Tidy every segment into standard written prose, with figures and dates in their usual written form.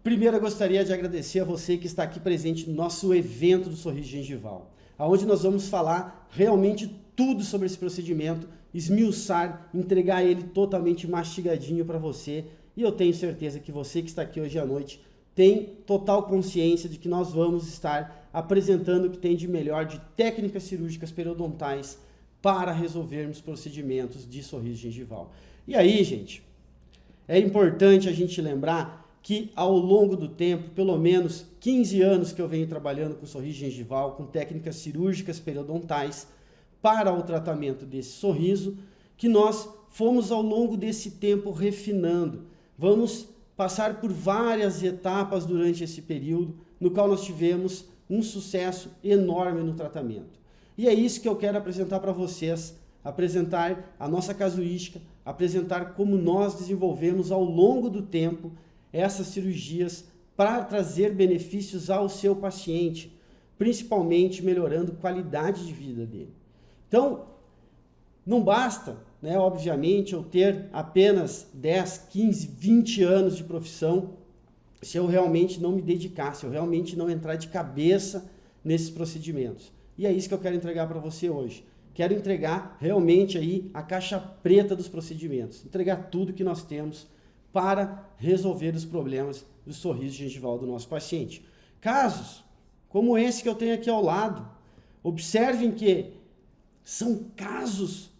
Primeiro, eu gostaria de agradecer a você que está aqui presente no nosso evento do Sorriso Gengival, onde nós vamos falar realmente tudo sobre esse procedimento, esmiuçar, entregar ele totalmente mastigadinho para você. E eu tenho certeza que você que está aqui hoje à noite tem total consciência de que nós vamos estar apresentando o que tem de melhor de técnicas cirúrgicas periodontais para resolvermos procedimentos de sorriso gengival. E aí, gente, é importante a gente lembrar que ao longo do tempo, pelo menos 15 anos que eu venho trabalhando com sorriso gengival, com técnicas cirúrgicas periodontais para o tratamento desse sorriso, que nós fomos ao longo desse tempo refinando. Vamos passar por várias etapas durante esse período, no qual nós tivemos um sucesso enorme no tratamento. E é isso que eu quero apresentar para vocês, apresentar a nossa casuística, apresentar como nós desenvolvemos ao longo do tempo essas cirurgias para trazer benefícios ao seu paciente, principalmente melhorando a qualidade de vida dele. Então, não basta, né, obviamente, eu ter apenas 10, 15, 20 anos de profissão se eu realmente não me dedicar, se eu realmente não entrar de cabeça nesses procedimentos. E é isso que eu quero entregar para você hoje. Quero entregar realmente aí a caixa preta dos procedimentos, entregar tudo que nós temos para resolver os problemas do sorriso gengival do nosso paciente. Casos como esse que eu tenho aqui ao lado, observem que são casos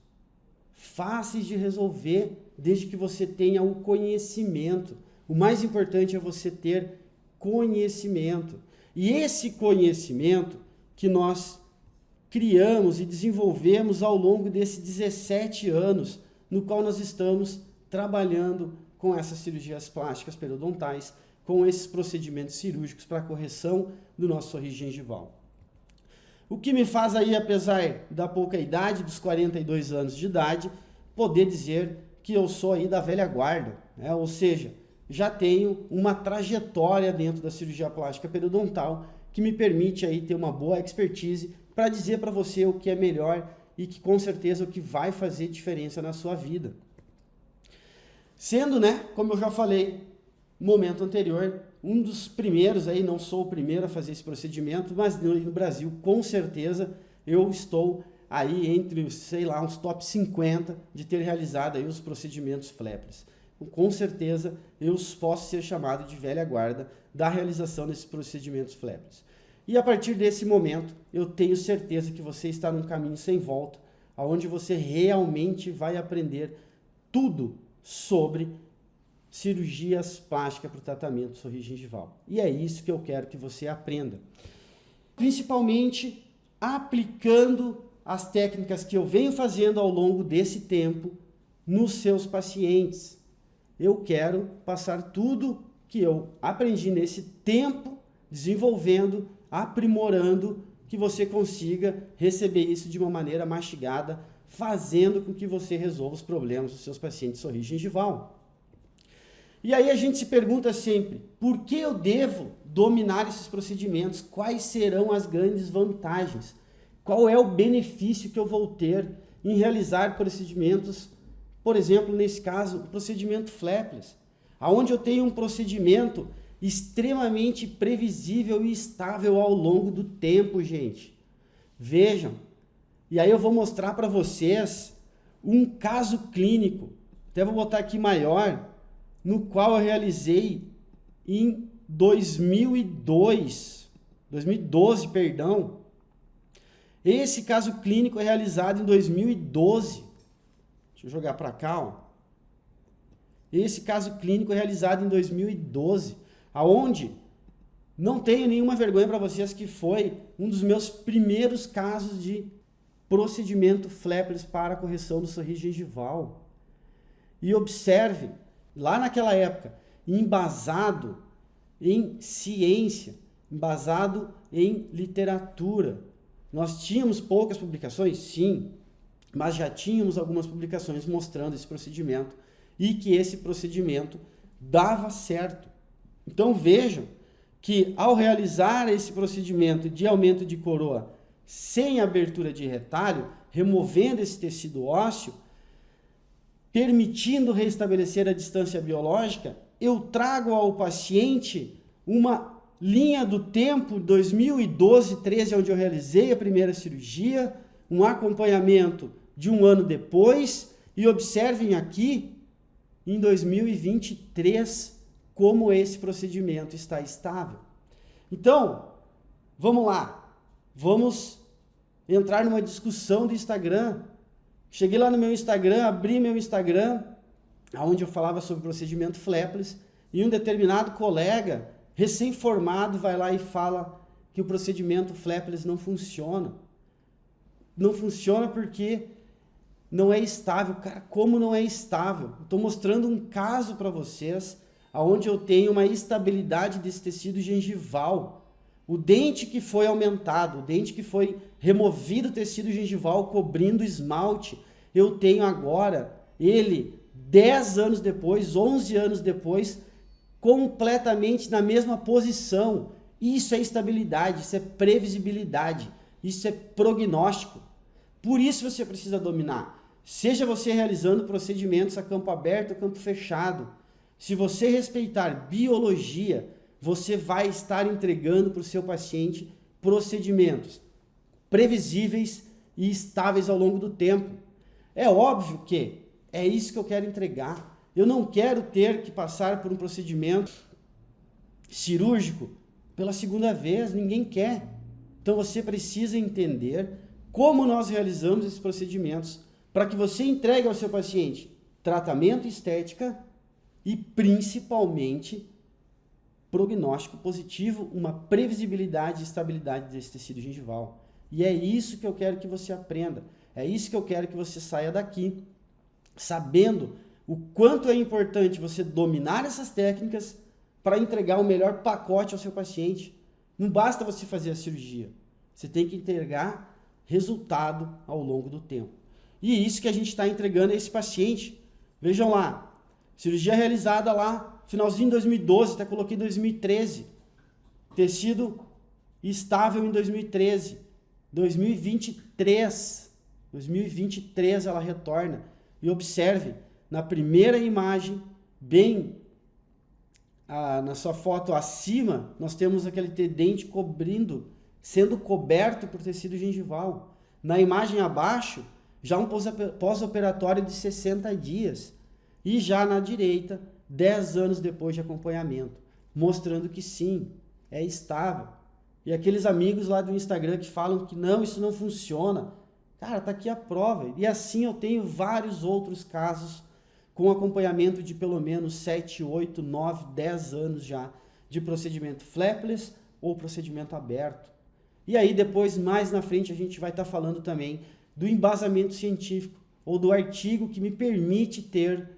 fáceis de resolver desde que você tenha o conhecimento. O mais importante é você ter conhecimento. E esse conhecimento que nós criamos e desenvolvemos ao longo desses 17 anos, no qual nós estamos trabalhando com essas cirurgias plásticas periodontais, com esses procedimentos cirúrgicos para a correção do nosso sorriso gengival. O que me faz aí, apesar da pouca idade, dos 42 anos de idade, poder dizer que eu sou aí da velha guarda, né? Ou seja, já tenho uma trajetória dentro da cirurgia plástica periodontal que me permite aí ter uma boa expertise para dizer para você o que é melhor e que com certeza o que vai fazer diferença na sua vida. Sendo, né, como eu já falei no momento anterior, um dos primeiros aí, não sou o primeiro a fazer esse procedimento, mas no Brasil, com certeza, eu estou aí entre, sei lá, uns top 50 de ter realizado aí os procedimentos flapless. Com certeza, eu posso ser chamado de velha guarda da realização desses procedimentos flapless. E a partir desse momento, eu tenho certeza que você está num caminho sem volta, onde você realmente vai aprender tudo sobre cirurgias plásticas para o tratamento do sorriso gengival. E é isso que eu quero que você aprenda. Principalmente aplicando as técnicas que eu venho fazendo ao longo desse tempo nos seus pacientes. Eu quero passar tudo que eu aprendi nesse tempo, desenvolvendo, aprimorando, que você consiga receber isso de uma maneira mastigada, fazendo com que você resolva os problemas dos seus pacientes de sorriso gengival. E aí a gente se pergunta sempre, por que eu devo dominar esses procedimentos? Quais serão as grandes vantagens? Qual é o benefício que eu vou ter em realizar procedimentos, por exemplo, nesse caso, o procedimento flapless, onde eu tenho um procedimento extremamente previsível e estável ao longo do tempo, gente. Vejam, e aí eu vou mostrar para vocês um caso clínico, até vou botar aqui maior, no qual eu realizei em 2012, perdão. Esse caso clínico é realizado em 2012. Deixa eu jogar para cá, ó. Esse caso clínico é realizado em 2012, aonde não tenho nenhuma vergonha para vocês que foi um dos meus primeiros casos de procedimento flapless para a correção do sorriso gengival. E observe, lá naquela época, embasado em ciência, embasado em literatura. Nós tínhamos poucas publicações? Sim, mas já tínhamos algumas publicações mostrando esse procedimento e que esse procedimento dava certo. Então vejam que ao realizar esse procedimento de aumento de coroa sem abertura de retalho, removendo esse tecido ósseo, permitindo restabelecer a distância biológica, eu trago ao paciente uma linha do tempo 2012, 13, onde eu realizei a primeira cirurgia, um acompanhamento de um ano depois, e observem aqui, em 2023, como esse procedimento está estável. Então, vamos lá, vamos entrar numa discussão do Instagram. Cheguei lá no meu Instagram, abri meu Instagram, onde eu falava sobre procedimento flapless, e um determinado colega, recém-formado, vai lá e fala que o procedimento flapless não funciona. Não funciona porque não é estável. Cara, como não é estável? Estou mostrando um caso para vocês, onde eu tenho uma estabilidade desse tecido gengival. O dente que foi aumentado, o dente que foi removido o tecido gengival cobrindo esmalte, eu tenho agora ele 10 anos depois, 11 anos depois, completamente na mesma posição. Isso é estabilidade, isso é previsibilidade, isso é prognóstico. Por isso você precisa dominar. Seja você realizando procedimentos a campo aberto ou campo fechado. Se você respeitar biologia, você vai estar entregando para o seu paciente procedimentos previsíveis e estáveis ao longo do tempo. É óbvio que é isso que eu quero entregar. Eu não quero ter que passar por um procedimento cirúrgico pela segunda vez, ninguém quer. Então você precisa entender como nós realizamos esses procedimentos para que você entregue ao seu paciente tratamento estética e principalmente prognóstico positivo, uma previsibilidade e estabilidade desse tecido gengival. E é isso que eu quero que você aprenda. É isso que eu quero que você saia daqui sabendo o quanto é importante você dominar essas técnicas para entregar o melhor pacote ao seu paciente. Não basta você fazer a cirurgia. Você tem que entregar resultado ao longo do tempo. E isso que a gente está entregando a esse paciente. Vejam lá, cirurgia realizada lá, finalzinho de 2012, até coloquei 2013. Tecido estável em 2013. 2023 ela retorna. E observe, na primeira imagem, bem na sua foto acima, nós temos aquele dente cobrindo, sendo coberto por tecido gengival. Na imagem abaixo, já um pós-operatório de 60 dias. E já na direita, 10 anos depois de acompanhamento, mostrando que sim, é estável. E aqueles amigos lá do Instagram que falam que não, isso não funciona. Cara, tá aqui a prova. E assim eu tenho vários outros casos com acompanhamento de pelo menos 7, 8, 9, 10 anos já de procedimento flapless ou procedimento aberto. E aí depois, mais na frente, a gente vai estar falando também do embasamento científico ou do artigo que me permite ter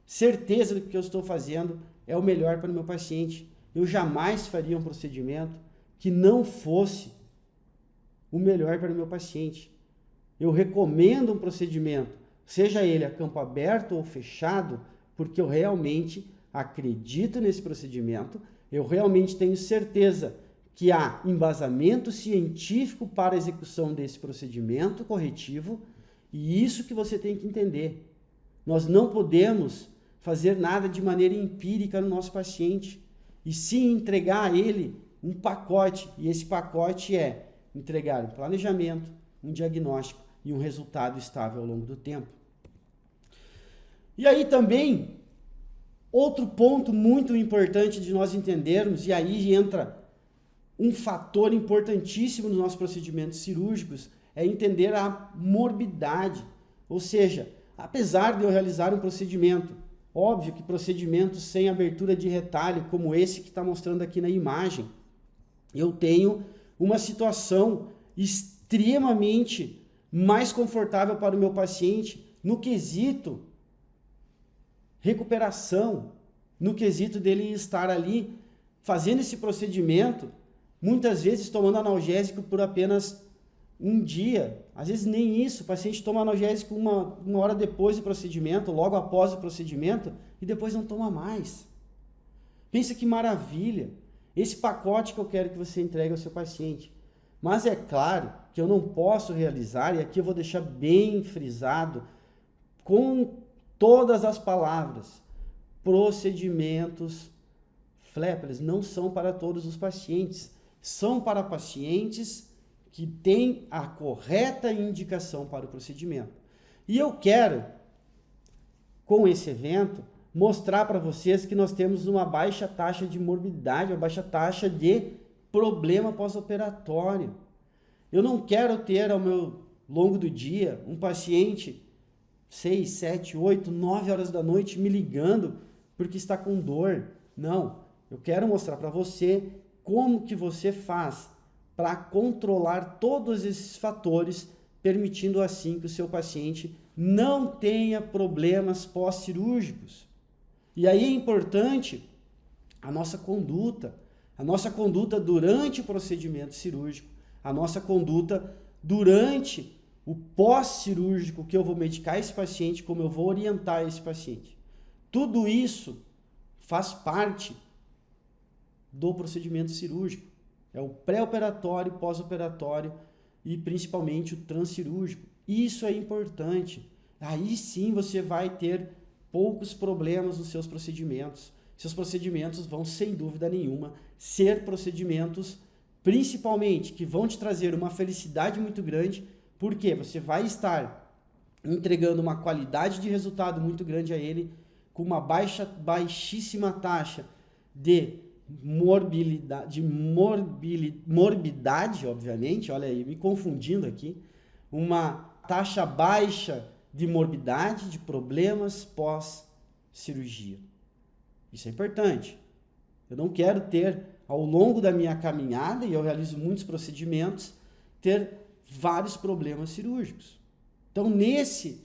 certeza do que eu estou fazendo é o melhor para o meu paciente. Eu jamais faria um procedimento que não fosse o melhor para o meu paciente. Eu recomendo um procedimento, seja ele a campo aberto ou fechado, porque eu realmente acredito nesse procedimento, eu realmente tenho certeza que há embasamento científico para a execução desse procedimento corretivo, e isso que você tem que entender. Nós não podemos fazer nada de maneira empírica no nosso paciente, e sim entregar a ele um pacote, e esse pacote é entregar um planejamento, um diagnóstico e um resultado estável ao longo do tempo. E aí também, outro ponto muito importante de nós entendermos, e aí entra um fator importantíssimo nos nossos procedimentos cirúrgicos, é entender a morbidade. Ou seja, apesar de eu realizar um procedimento, óbvio que procedimentos sem abertura de retalho, como esse que está mostrando aqui na imagem, eu tenho uma situação extremamente mais confortável para o meu paciente no quesito recuperação, no quesito dele estar ali fazendo esse procedimento, muitas vezes tomando analgésico por apenas um dia, às vezes nem isso, o paciente toma analgésico uma hora depois do procedimento, logo após o procedimento, e depois não toma mais. Pensa que maravilha, esse pacote que eu quero que você entregue ao seu paciente. Mas é claro que eu não posso realizar, e aqui eu vou deixar bem frisado, com todas as palavras, procedimentos flapless não são para todos os pacientes. São para pacientes que têm a correta indicação para o procedimento. E eu quero, com esse evento, mostrar para vocês que nós temos uma baixa taxa de morbidade, uma baixa taxa de problema pós-operatório. Eu não quero ter ao meu longo do dia um paciente 6, 7, 8, 9 horas da noite me ligando porque está com dor. Não, eu quero mostrar para você como que você faz para controlar todos esses fatores, permitindo assim que o seu paciente não tenha problemas pós-cirúrgicos. E aí é importante a nossa conduta durante o procedimento cirúrgico, a nossa conduta durante o pós-cirúrgico, que eu vou medicar esse paciente, como eu vou orientar esse paciente. Tudo isso faz parte do procedimento cirúrgico. É o pré-operatório, pós-operatório e principalmente o transcirúrgico. Isso é importante. Aí sim você vai ter poucos problemas nos seus procedimentos. Seus procedimentos vão, sem dúvida nenhuma, ser procedimentos principalmente que vão te trazer uma felicidade muito grande, porque você vai estar entregando uma qualidade de resultado muito grande a ele, com uma baixíssima taxa de morbidade, obviamente, olha aí, me confundindo aqui, uma taxa baixa de morbidade, de problemas pós-cirurgia. Isso é importante. Eu não quero ter, ao longo da minha caminhada, e eu realizo muitos procedimentos, ter vários problemas cirúrgicos. Então, nesse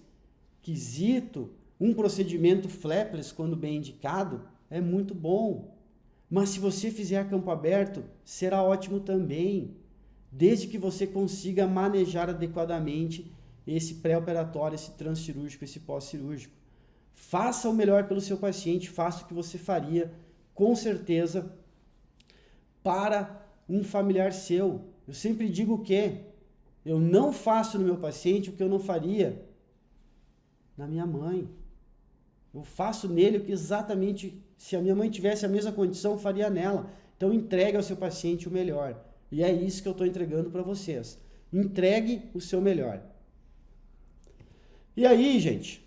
quesito, um procedimento flapless, quando bem indicado, é muito bom. Mas se você fizer a campo aberto, será ótimo também, desde que você consiga manejar adequadamente esse pré-operatório, esse transcirúrgico, esse pós-cirúrgico. Faça o melhor pelo seu paciente, faça o que você faria, com certeza, para um familiar seu. Eu sempre digo que eu não faço no meu paciente o que eu não faria na minha mãe. Eu faço nele o que exatamente, se a minha mãe tivesse a mesma condição, eu faria nela. Então entregue ao seu paciente o melhor. E é isso que eu estou entregando para vocês. Entregue o seu melhor. E aí, gente,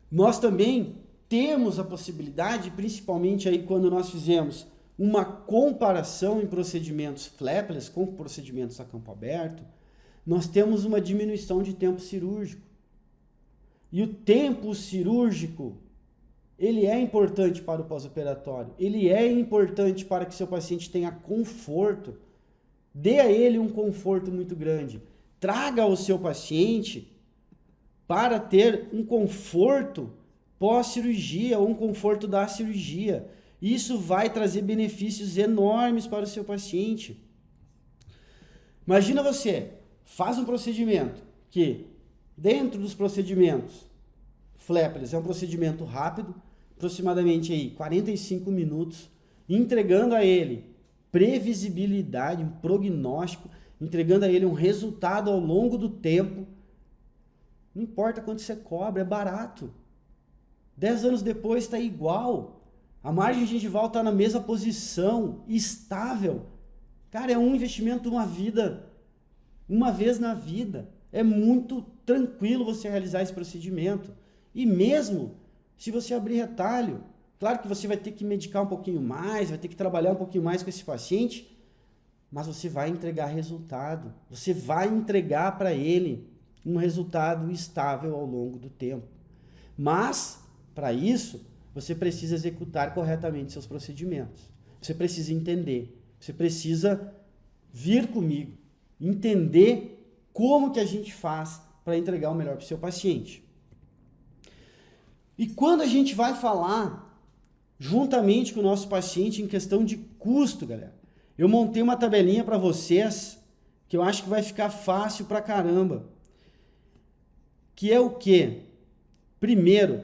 nós também temos a possibilidade, principalmente aí quando nós fizemos uma comparação em procedimentos flapless com procedimentos a campo aberto, nós temos uma diminuição de tempo cirúrgico. E o tempo cirúrgico, ele é importante para o pós-operatório, ele é importante para que seu paciente tenha conforto, dê a ele um conforto muito grande. Traga o seu paciente para ter um conforto pós-cirurgia ou um conforto da cirurgia. Isso vai trazer benefícios enormes para o seu paciente. Imagina você, faz um procedimento que, dentro dos procedimentos flapless, é um procedimento rápido, aproximadamente aí 45 minutos, entregando a ele previsibilidade, um prognóstico, entregando a ele um resultado ao longo do tempo. Não importa quanto você cobra, é barato. 10 anos depois está igual. A margem gengival está na mesma posição, estável. Cara, é um investimento uma vez na vida. É muito tranquilo você realizar esse procedimento. E mesmo se você abrir retalho, claro que você vai ter que medicar um pouquinho mais, vai ter que trabalhar um pouquinho mais com esse paciente, mas você vai entregar resultado. Você vai entregar para ele um resultado estável ao longo do tempo. Mas, para isso, você precisa executar corretamente seus procedimentos. Você precisa entender. Você precisa vir comigo, entender como que a gente faz para entregar o melhor para o seu paciente. E quando a gente vai falar juntamente com o nosso paciente em questão de custo, galera, eu montei uma tabelinha para vocês que eu acho que vai ficar fácil pra caramba. Que é o quê? Primeiro,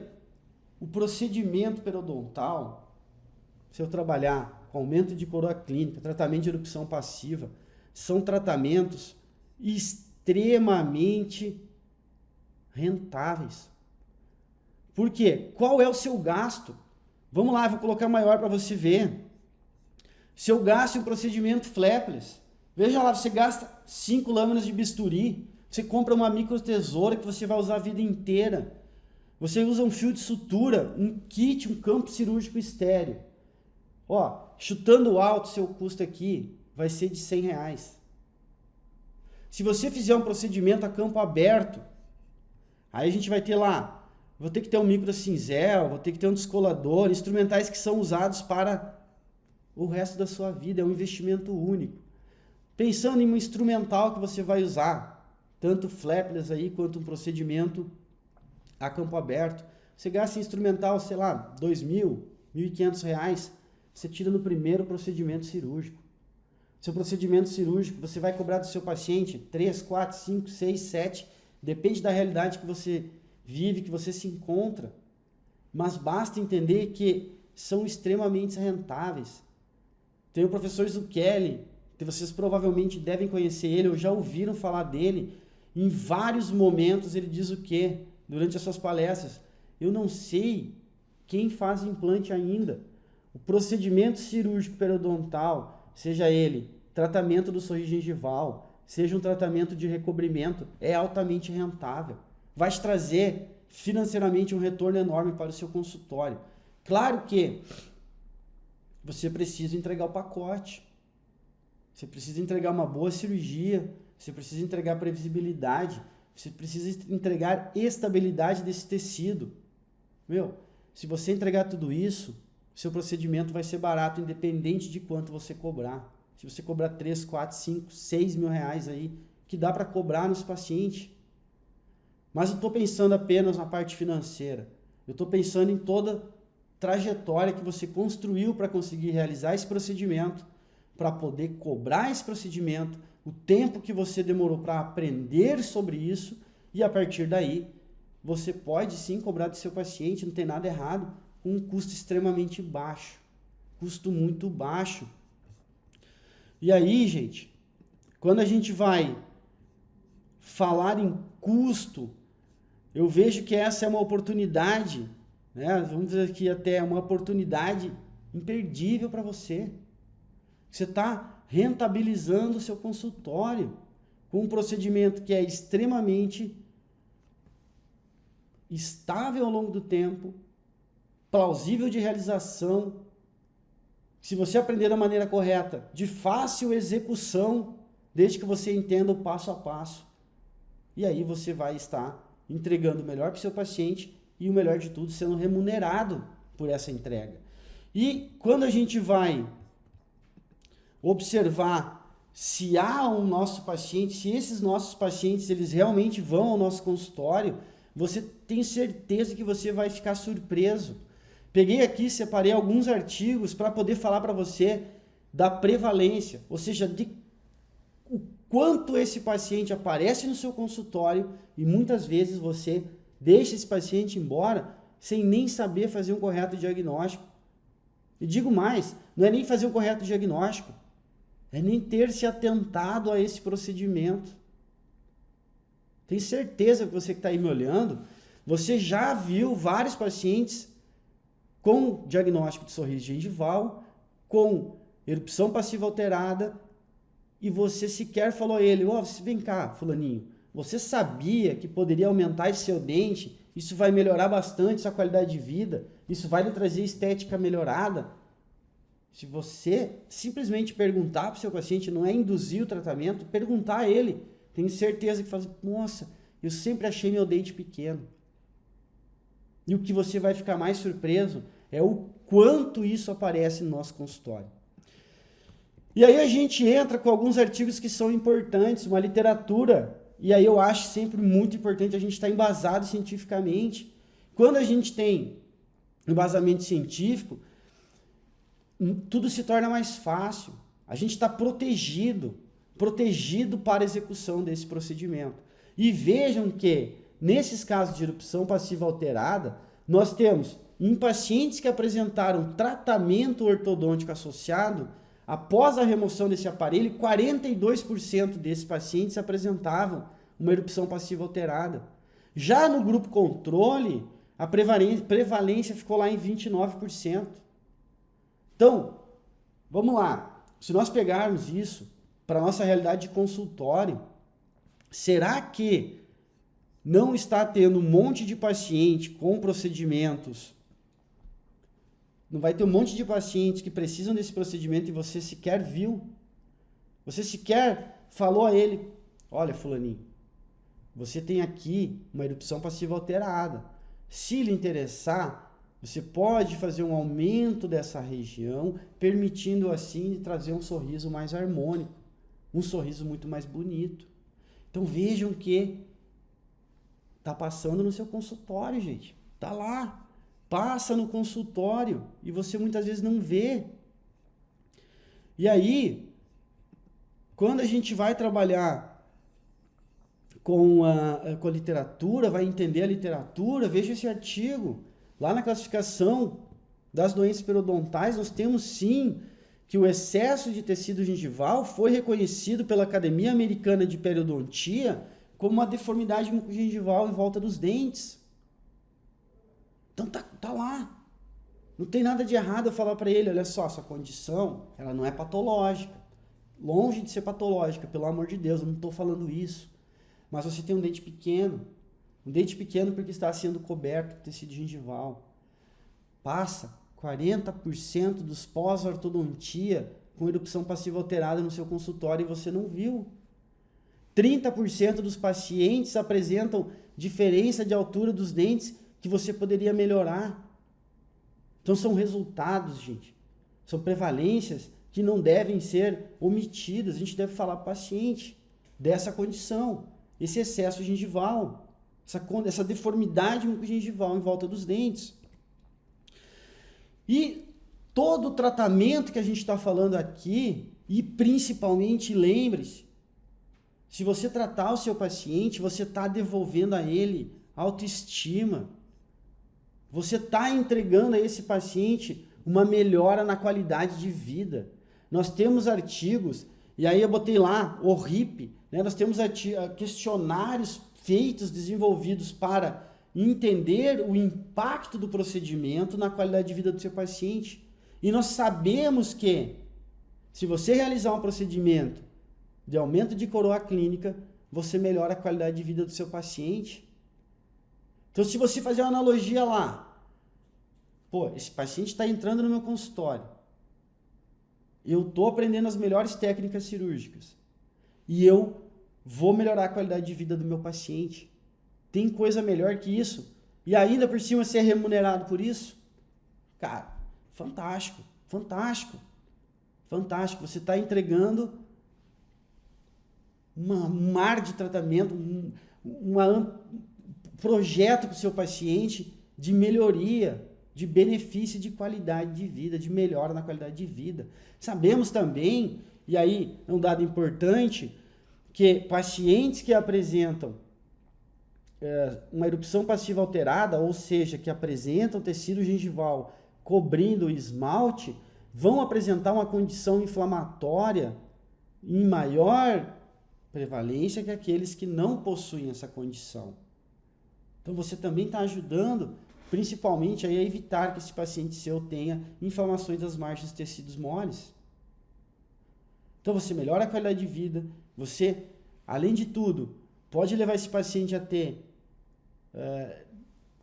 o procedimento periodontal, se eu trabalhar com aumento de coroa clínica, tratamento de erupção passiva, são tratamentos extremamente rentáveis. Por quê? Qual é o seu gasto? Vamos lá, vou colocar maior para você ver. Seu gasto em procedimento flapless. Veja lá, você gasta 5 lâminas de bisturi, você compra uma micro tesoura que você vai usar a vida inteira. Você usa um fio de sutura, um kit, um campo cirúrgico estéreo. Ó, chutando alto, seu custo aqui vai ser de R$100. Se você fizer um procedimento a campo aberto, aí a gente vai ter lá, vou ter que ter um micro cinzel, vou ter que ter um descolador, instrumentais que são usados para o resto da sua vida, é um investimento único. Pensando em um instrumental que você vai usar, tanto flapless aí quanto um procedimento a campo aberto, você gasta em instrumental, sei lá, R$2.000, R$1.500, você tira no primeiro procedimento cirúrgico. Seu procedimento cirúrgico, você vai cobrar do seu paciente 3, 4, 5, 6, 7, depende da realidade que você vive, que você se encontra. Mas basta entender que são extremamente rentáveis. Tem o professor Zucchelli, que vocês provavelmente devem conhecer ele, ou já ouviram falar dele. Em vários momentos ele diz o quê? Durante as suas palestras, eu não sei quem faz implante ainda. O procedimento cirúrgico periodontal, seja ele tratamento do sorriso gengival, seja um tratamento de recobrimento, é altamente rentável. Vai te trazer financeiramente um retorno enorme para o seu consultório. Claro que você precisa entregar o pacote. Você precisa entregar uma boa cirurgia, você precisa entregar previsibilidade, você precisa entregar estabilidade desse tecido. Se você entregar tudo isso, seu procedimento vai ser barato, independente de quanto você cobrar. Se você cobrar 3, 4, 5, 6 mil reais aí, que dá para cobrar nos pacientes. Mas eu estou pensando apenas na parte financeira. Eu estou pensando em toda a trajetória que você construiu para conseguir realizar esse procedimento, para poder cobrar esse procedimento, o tempo que você demorou para aprender sobre isso, e a partir daí, você pode sim cobrar do seu paciente, não tem nada errado, com um custo extremamente baixo, custo muito baixo. E aí, gente, quando a gente vai falar em custo, eu vejo que essa é uma oportunidade, né? Vamos dizer que até uma oportunidade imperdível para você. Você está rentabilizando o seu consultório com um procedimento que é extremamente estável ao longo do tempo, plausível de realização, se você aprender da maneira correta, de fácil execução, desde que você entenda o passo a passo. E aí você vai estar entregando o melhor para o seu paciente e o melhor de tudo, sendo remunerado por essa entrega. E quando a gente vai observar se há um nosso paciente, se esses nossos pacientes eles realmente vão ao nosso consultório, você tem certeza que você vai ficar surpreso. Peguei aqui, separei alguns artigos para poder falar para você da prevalência, ou seja, de o quanto esse paciente aparece no seu consultório e muitas vezes você deixa esse paciente embora sem nem saber fazer um correto diagnóstico. E digo mais, não é nem fazer um correto diagnóstico, é nem ter se atentado a esse procedimento. Tenho certeza que você que está aí me olhando, você já viu vários pacientes com diagnóstico de sorriso gengival, com erupção passiva alterada, e você sequer falou a ele, vem cá, fulaninho, você sabia que poderia aumentar esse seu dente, isso vai melhorar bastante sua qualidade de vida, isso vai lhe trazer estética melhorada? Se você simplesmente perguntar para o seu paciente, não é induzir o tratamento, perguntar a ele, tenho certeza que fala, nossa, eu sempre achei meu dente pequeno. E o que você vai ficar mais surpreso é o quanto isso aparece no nosso consultório. E aí a gente entra com alguns artigos que são importantes, uma literatura, e aí eu acho sempre muito importante a gente estar embasado cientificamente. Quando a gente tem embasamento científico, tudo se torna mais fácil. A gente está protegido para a execução desse procedimento. E vejam que, nesses casos de erupção passiva alterada, nós temos em pacientes que apresentaram tratamento ortodôntico associado, após a remoção desse aparelho, 42% desses pacientes apresentavam uma erupção passiva alterada. Já no grupo controle, A prevalência ficou lá em 29%. Então, vamos lá. Se nós pegarmos isso para a nossa realidade de consultório, será que não está tendo um monte de paciente com procedimentos? Não vai ter um monte de pacientes que precisam desse procedimento e você sequer viu? Você sequer falou a ele, olha, fulaninho, você tem aqui uma erupção passiva alterada. Se lhe interessar, você pode fazer um aumento dessa região, permitindo assim trazer um sorriso mais harmônico, um sorriso muito mais bonito. Então vejam que está passando no seu consultório, gente. Está lá. Passa no consultório e você muitas vezes não vê. E aí, quando a gente vai trabalhar com a literatura, vai entender a literatura, veja esse artigo. Lá na classificação das doenças periodontais, nós temos sim que o excesso de tecido gengival foi reconhecido pela Academia Americana de Periodontia como uma deformidade mucogengival em volta dos dentes. Então tá lá. Não tem nada de errado eu falar para ele, olha só, sua condição, ela não é patológica. Longe de ser patológica, pelo amor de Deus, eu não estou falando isso. Mas você tem um dente pequeno porque está sendo coberto por tecido gengival. Passa 40% dos pós-ortodontia com erupção passiva alterada no seu consultório e você não viu. 30% dos pacientes apresentam diferença de altura dos dentes que você poderia melhorar. Então são resultados, gente. São prevalências que não devem ser omitidas. A gente deve falar para o paciente dessa condição, esse excesso gengival, essa deformidade mucogengival em volta dos dentes. E todo o tratamento que a gente está falando aqui, e principalmente, lembre-se, se você tratar o seu paciente, você está devolvendo a ele autoestima. Você está entregando a esse paciente uma melhora na qualidade de vida. Nós temos artigos, e aí eu botei lá o RIP, né? Nós temos questionários feitos, desenvolvidos para entender o impacto do procedimento na qualidade de vida do seu paciente. E nós sabemos que, se você realizar um procedimento de aumento de coroa clínica, você melhora a qualidade de vida do seu paciente. Então, se você fazer uma analogia lá, esse paciente está entrando no meu consultório, eu estou aprendendo as melhores técnicas cirúrgicas e eu vou melhorar a qualidade de vida do meu paciente. Tem coisa melhor que isso? E ainda por cima ser remunerado por isso? Cara, fantástico, fantástico, fantástico. Você está entregando um mar de tratamento, um projeto para o seu paciente de melhoria, de benefício, de qualidade de vida, de melhora na qualidade de vida. Sabemos também, e aí é um dado importante, que pacientes que apresentam uma erupção passiva alterada, ou seja, que apresentam tecido gengival cobrindo o esmalte, vão apresentar uma condição inflamatória em maior prevalência que aqueles que não possuem essa condição. Então você também está ajudando, principalmente, aí, a evitar que esse paciente seu tenha inflamações das margens dos tecidos moles. Então você melhora a qualidade de vida, você, além de tudo, pode levar esse paciente a ter,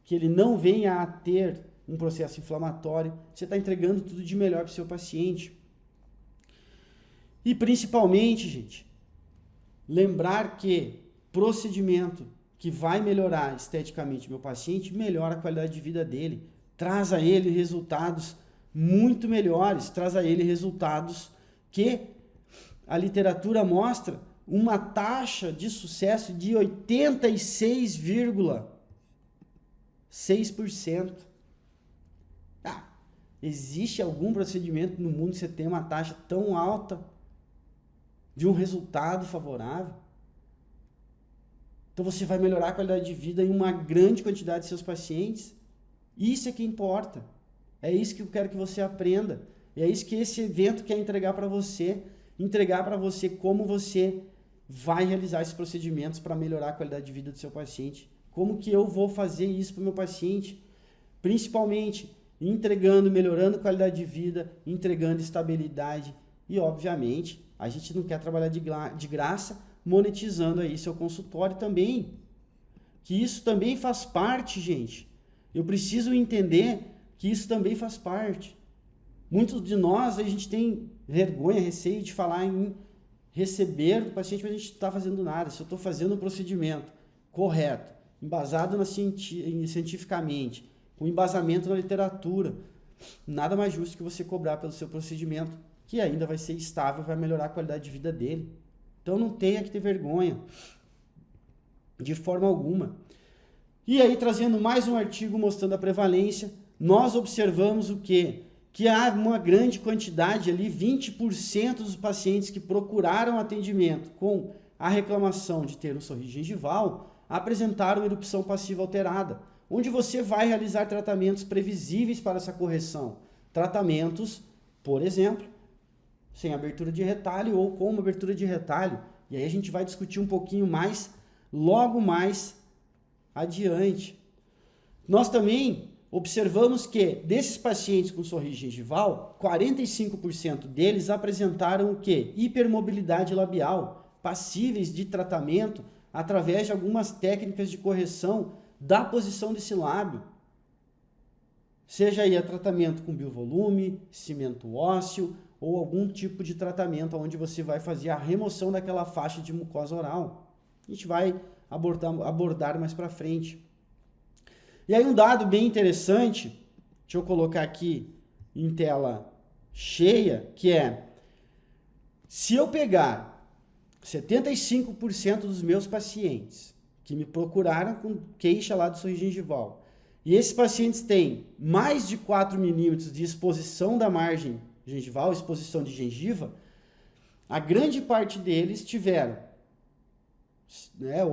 que ele não venha a ter um processo inflamatório, você está entregando tudo de melhor para o seu paciente. E principalmente, gente, lembrar que procedimento que vai melhorar esteticamente meu paciente, melhora a qualidade de vida dele, traz a ele resultados muito melhores, traz a ele resultados que a literatura mostra uma taxa de sucesso de 86,6%. Existe algum procedimento no mundo que você tem uma taxa tão alta de um resultado favorável? Então você vai melhorar a qualidade de vida em uma grande quantidade de seus pacientes. Isso é que importa. É isso que eu quero que você aprenda. E é isso que esse evento quer entregar para você. Entregar para você como você vai realizar esses procedimentos para melhorar a qualidade de vida do seu paciente Como que eu vou fazer isso para o meu paciente? Principalmente entregando, melhorando qualidade de vida, entregando estabilidade e, obviamente, a gente não quer trabalhar de graça, monetizando aí seu consultório também. Que isso também faz parte, gente. Eu preciso entender que isso também faz parte. Muitos de nós, a gente tem vergonha, receio de falar em receber do paciente, mas a gente não está fazendo nada. Se eu estou fazendo um procedimento correto, embasado cientificamente, com embasamento na literatura, nada mais justo que você cobrar pelo seu procedimento, que ainda vai ser estável, vai melhorar a qualidade de vida dele. Então não tenha que ter vergonha, de forma alguma. E aí, trazendo mais um artigo mostrando a prevalência, nós observamos o quê? Que há uma grande quantidade ali, 20% dos pacientes que procuraram atendimento com a reclamação de ter um sorriso gengival apresentaram erupção passiva alterada, onde você vai realizar tratamentos previsíveis para essa correção. Tratamentos, por exemplo, sem abertura de retalho ou com uma abertura de retalho. E aí a gente vai discutir um pouquinho mais, logo mais adiante. Nós também observamos que desses pacientes com sorriso gengival, 45% deles apresentaram o quê? Hipermobilidade labial, passíveis de tratamento através de algumas técnicas de correção da posição desse lábio. Seja aí tratamento com biovolume, cimento ósseo ou algum tipo de tratamento onde você vai fazer a remoção daquela faixa de mucosa oral. A gente vai abordar mais para frente. E aí um dado bem interessante, deixa eu colocar aqui em tela cheia, que é, se eu pegar 75% dos meus pacientes que me procuraram com queixa lá do sorriso gengival, e esses pacientes têm mais de 4 milímetros de exposição da margem gengival, exposição de gengiva, a grande parte deles tiveram,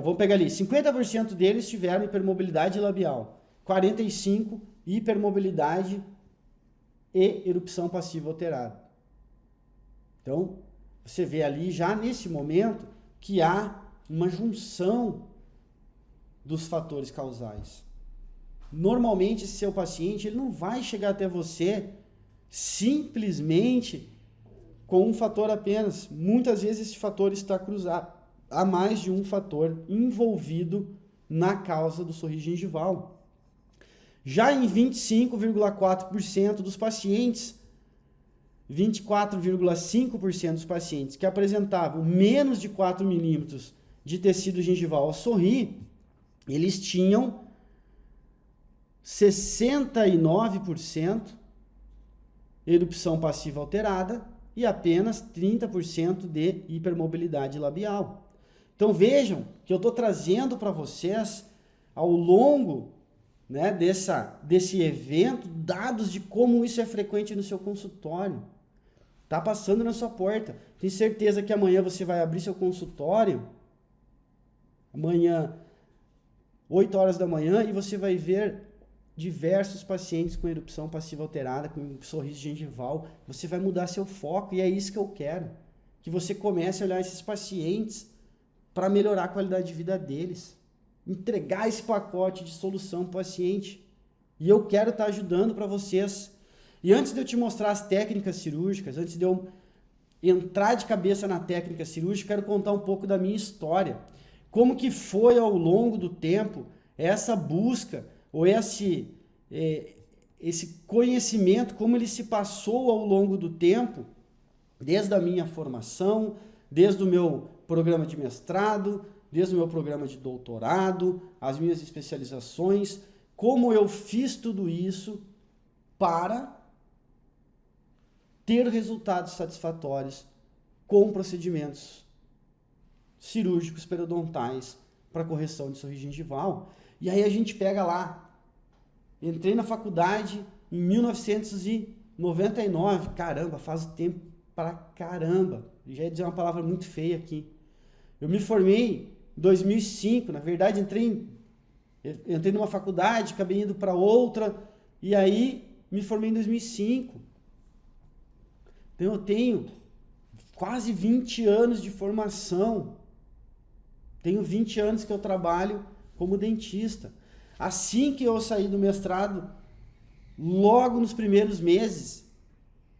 vamos pegar ali, 50% deles tiveram hipermobilidade labial, 45% hipermobilidade e erupção passiva alterada. Então, você vê ali já nesse momento que há uma junção dos fatores causais. Normalmente, esse seu paciente ele não vai chegar até você simplesmente com um fator apenas. Muitas vezes esse fator está cruzado. Há mais de um fator envolvido na causa do sorriso gengival. Já em 25,4% dos pacientes, 24,5% dos pacientes que apresentavam menos de 4 milímetros de tecido gengival ao sorrir, eles tinham 69% erupção passiva alterada e apenas 30% de hipermobilidade labial. Então vejam que eu estou trazendo para vocês, ao longo desse evento, dados de como isso é frequente no seu consultório. Está passando na sua porta. Tenho certeza que amanhã você vai abrir seu consultório, amanhã, 8 horas da manhã, e você vai ver diversos pacientes com erupção passiva alterada, com sorriso gengival. Você vai mudar seu foco e é isso que eu quero. Que você comece a olhar esses pacientes para melhorar a qualidade de vida deles. Entregar esse pacote de solução para o paciente. E eu quero estar ajudando para vocês. E antes de eu te mostrar as técnicas cirúrgicas, antes de eu entrar de cabeça na técnica cirúrgica, quero contar um pouco da minha história. Como que foi ao longo do tempo essa busca, ou esse conhecimento, como ele se passou ao longo do tempo, desde a minha formação, desde o meu programa de mestrado, desde o meu programa de doutorado, as minhas especializações, como eu fiz tudo isso para ter resultados satisfatórios com procedimentos cirúrgicos periodontais para correção de sorriso gengival. E aí a gente pega lá, entrei na faculdade em 1999, caramba, faz tempo pra caramba, já ia dizer uma palavra muito feia aqui. Eu me formei em 2005, na verdade entrei numa faculdade, acabei indo para outra, e aí me formei em 2005. Então eu tenho quase 20 anos de formação, tenho 20 anos que eu trabalho como dentista. Assim que eu saí do mestrado, logo nos primeiros meses,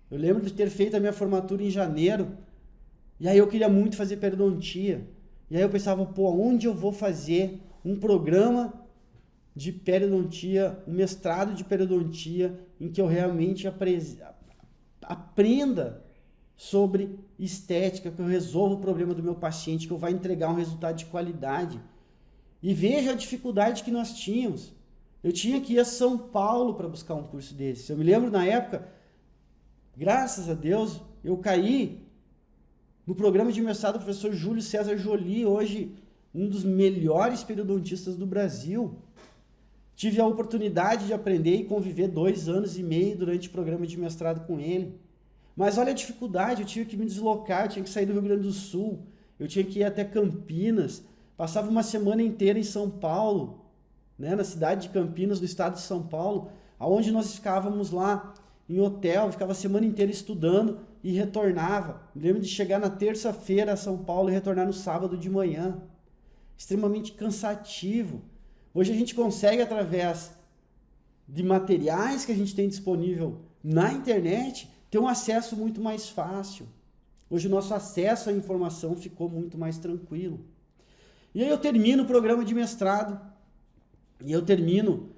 eu lembro de ter feito a minha formatura em janeiro, e aí eu queria muito fazer periodontia. E aí eu pensava, onde eu vou fazer um programa de periodontia, um mestrado de periodontia, em que eu realmente aprenda sobre estética, que eu resolva o problema do meu paciente, que eu vá entregar um resultado de qualidade. E veja a dificuldade que nós tínhamos. Eu tinha que ir a São Paulo para buscar um curso desse. Eu me lembro na época, graças a Deus, eu caí no programa de mestrado do professor Júlio César Joly, hoje um dos melhores periodontistas do Brasil. Tive a oportunidade de aprender e conviver 2 anos e meio durante o programa de mestrado com ele. Mas olha a dificuldade, eu tinha que me deslocar, eu tinha que sair do Rio Grande do Sul, eu tinha que ir até Campinas, passava uma semana inteira em São Paulo, né, na cidade de Campinas, no estado de São Paulo, onde nós ficávamos lá em hotel, ficava a semana inteira estudando e retornava. Me lembro de chegar na terça-feira a São Paulo e retornar no sábado de manhã. Extremamente cansativo. Hoje a gente consegue, através de materiais que a gente tem disponível na internet, ter um acesso muito mais fácil. Hoje o nosso acesso à informação ficou muito mais tranquilo. E aí eu termino o programa de mestrado, e eu termino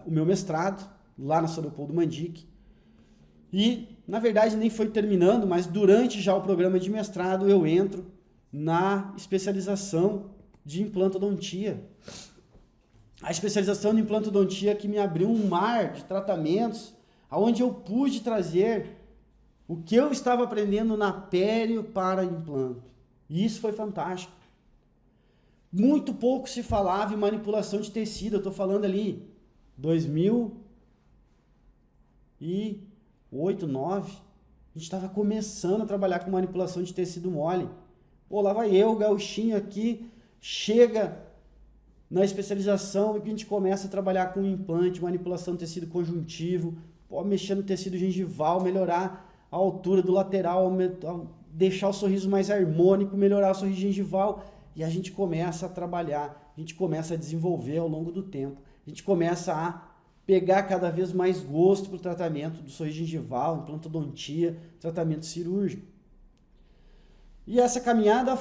o meu mestrado lá na São Leopoldo Mandic. E, na verdade, nem foi terminando, mas durante já o programa de mestrado eu entro na especialização de implantodontia. A especialização de implantodontia que me abriu um mar de tratamentos, onde eu pude trazer o que eu estava aprendendo na pério para implanto. E isso foi fantástico. Muito pouco se falava em manipulação de tecido. Eu estou falando ali 2008, 2009. A gente estava começando a trabalhar com manipulação de tecido mole. Lá vai eu, o gauchinho aqui, chega na especialização e a gente começa a trabalhar com implante, manipulação de tecido conjuntivo, mexer no tecido gengival, melhorar a altura do lateral, deixar o sorriso mais harmônico, melhorar o sorriso gengival. E a gente começa a trabalhar, a gente começa a desenvolver ao longo do tempo. A gente começa a pegar cada vez mais gosto para o tratamento do sorriso gengival, implantodontia, tratamento cirúrgico. E essa caminhada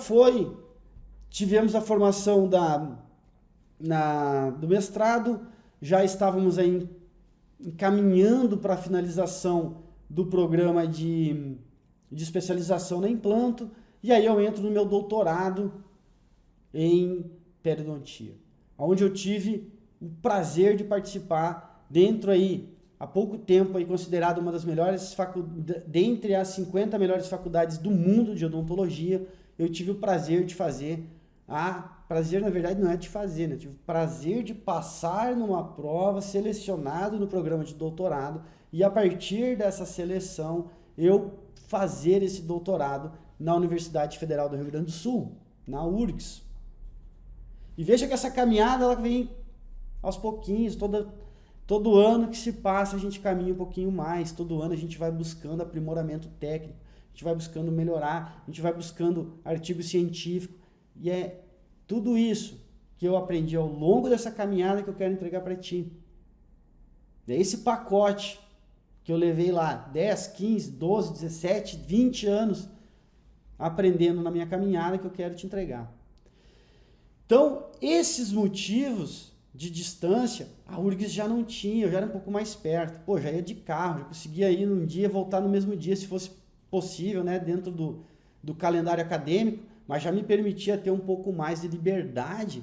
tivemos a formação do mestrado, já estávamos aí encaminhando para a finalização do programa de especialização na implanto, e aí eu entro no meu doutorado em periodontia, onde eu tive o prazer de participar dentro aí, há pouco tempo aí considerado uma das melhores dentre as 50 melhores faculdades do mundo de odontologia. Eu tive o prazer de fazer, prazer na verdade não é de fazer, né? Eu tive o prazer de passar numa prova, selecionado no programa de doutorado, e a partir dessa seleção eu fazer esse doutorado na Universidade Federal do Rio Grande do Sul, na URGS. E veja que essa caminhada ela vem aos pouquinhos, todo ano que se passa a gente caminha um pouquinho mais, todo ano a gente vai buscando aprimoramento técnico, a gente vai buscando melhorar, a gente vai buscando artigo científico, e é tudo isso que eu aprendi ao longo dessa caminhada que eu quero entregar para ti. É esse pacote que eu levei lá 10, 15, 12, 17, 20 anos aprendendo na minha caminhada que eu quero te entregar. Então, esses motivos de distância, a URGS já não tinha, eu já era um pouco mais perto. Já ia de carro, já conseguia ir num dia, voltar no mesmo dia, se fosse possível, né, dentro do calendário acadêmico, mas já me permitia ter um pouco mais de liberdade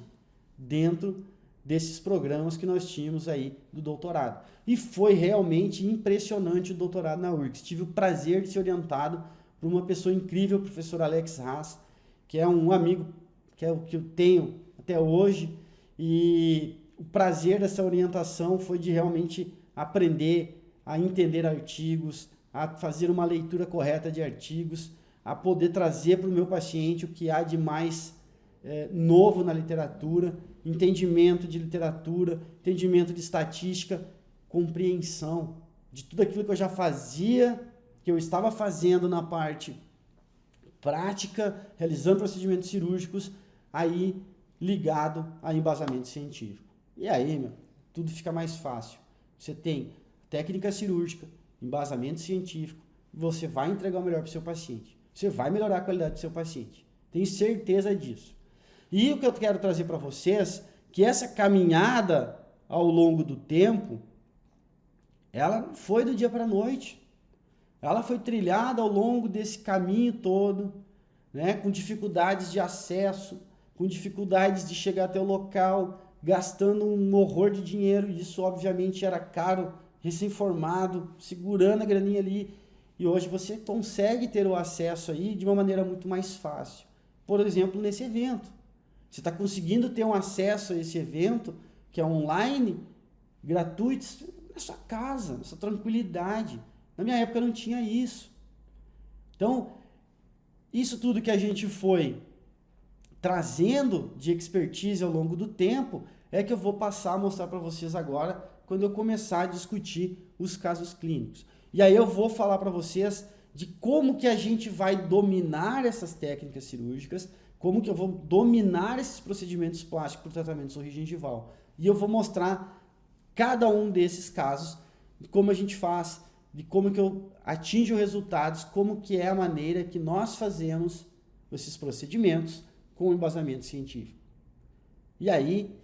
dentro desses programas que nós tínhamos aí do doutorado. E foi realmente impressionante o doutorado na URGS. Tive o prazer de ser orientado por uma pessoa incrível, o professor Alex Haas, que é um amigo que é o que eu tenho até hoje, e o prazer dessa orientação foi de realmente aprender a entender artigos, a fazer uma leitura correta de artigos, a poder trazer para o meu paciente o que há de mais novo na literatura, entendimento de literatura, entendimento de estatística, compreensão de tudo aquilo que eu já fazia, que eu estava fazendo na parte prática, realizando procedimentos cirúrgicos, aí ligado a embasamento científico. E aí, meu, tudo fica mais fácil. Você tem técnica cirúrgica, embasamento científico, você vai entregar o melhor para o seu paciente. Você vai melhorar a qualidade do seu paciente. Tenho certeza disso. E o que eu quero trazer para vocês, que essa caminhada ao longo do tempo, ela não foi do dia para a noite. Ela foi trilhada ao longo desse caminho todo, né, com dificuldades de acesso, com dificuldades de chegar até o local, gastando um horror de dinheiro. Isso, obviamente, era caro, recém-formado, segurando a graninha ali. E hoje você consegue ter o acesso aí de uma maneira muito mais fácil. Por exemplo, nesse evento. Você está conseguindo ter um acesso a esse evento, que é online, gratuito, na sua casa, na sua tranquilidade. Na minha época não tinha isso. Então, isso tudo que a gente foi trazendo de expertise ao longo do tempo é que eu vou passar a mostrar para vocês agora, quando eu começar a discutir os casos clínicos. E aí eu vou falar para vocês de como que a gente vai dominar essas técnicas cirúrgicas, como que eu vou dominar esses procedimentos plásticos para o tratamento de sorriso gengival. E eu vou mostrar cada um desses casos, de como a gente faz, de como que eu atinjo resultados, como que é a maneira que nós fazemos esses procedimentos com embasamento científico. E aí,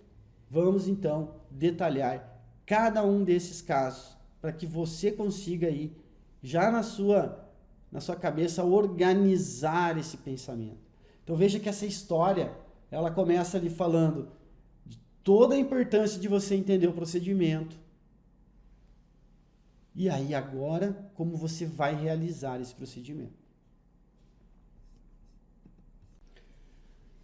vamos então detalhar cada um desses casos, para que você consiga aí, já na sua cabeça, organizar esse pensamento. Então veja que essa história, ela começa ali falando de toda a importância de você entender o procedimento. E aí agora, como você vai realizar esse procedimento.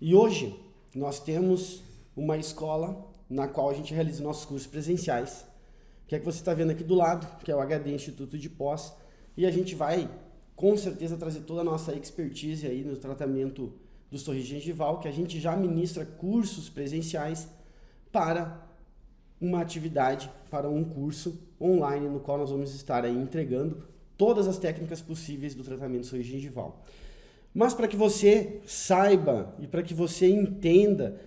E hoje, nós temos uma escola na qual a gente realiza nossos cursos presenciais, que é que você está vendo aqui do lado, que é o HD Instituto de Pós, e a gente vai, com certeza, trazer toda a nossa expertise aí no tratamento do sorriso gengival, que a gente já ministra cursos presenciais para uma atividade, para um curso online, no qual nós vamos estar aí entregando todas as técnicas possíveis do tratamento do sorriso gengival. Mas para que você saiba e para que você entenda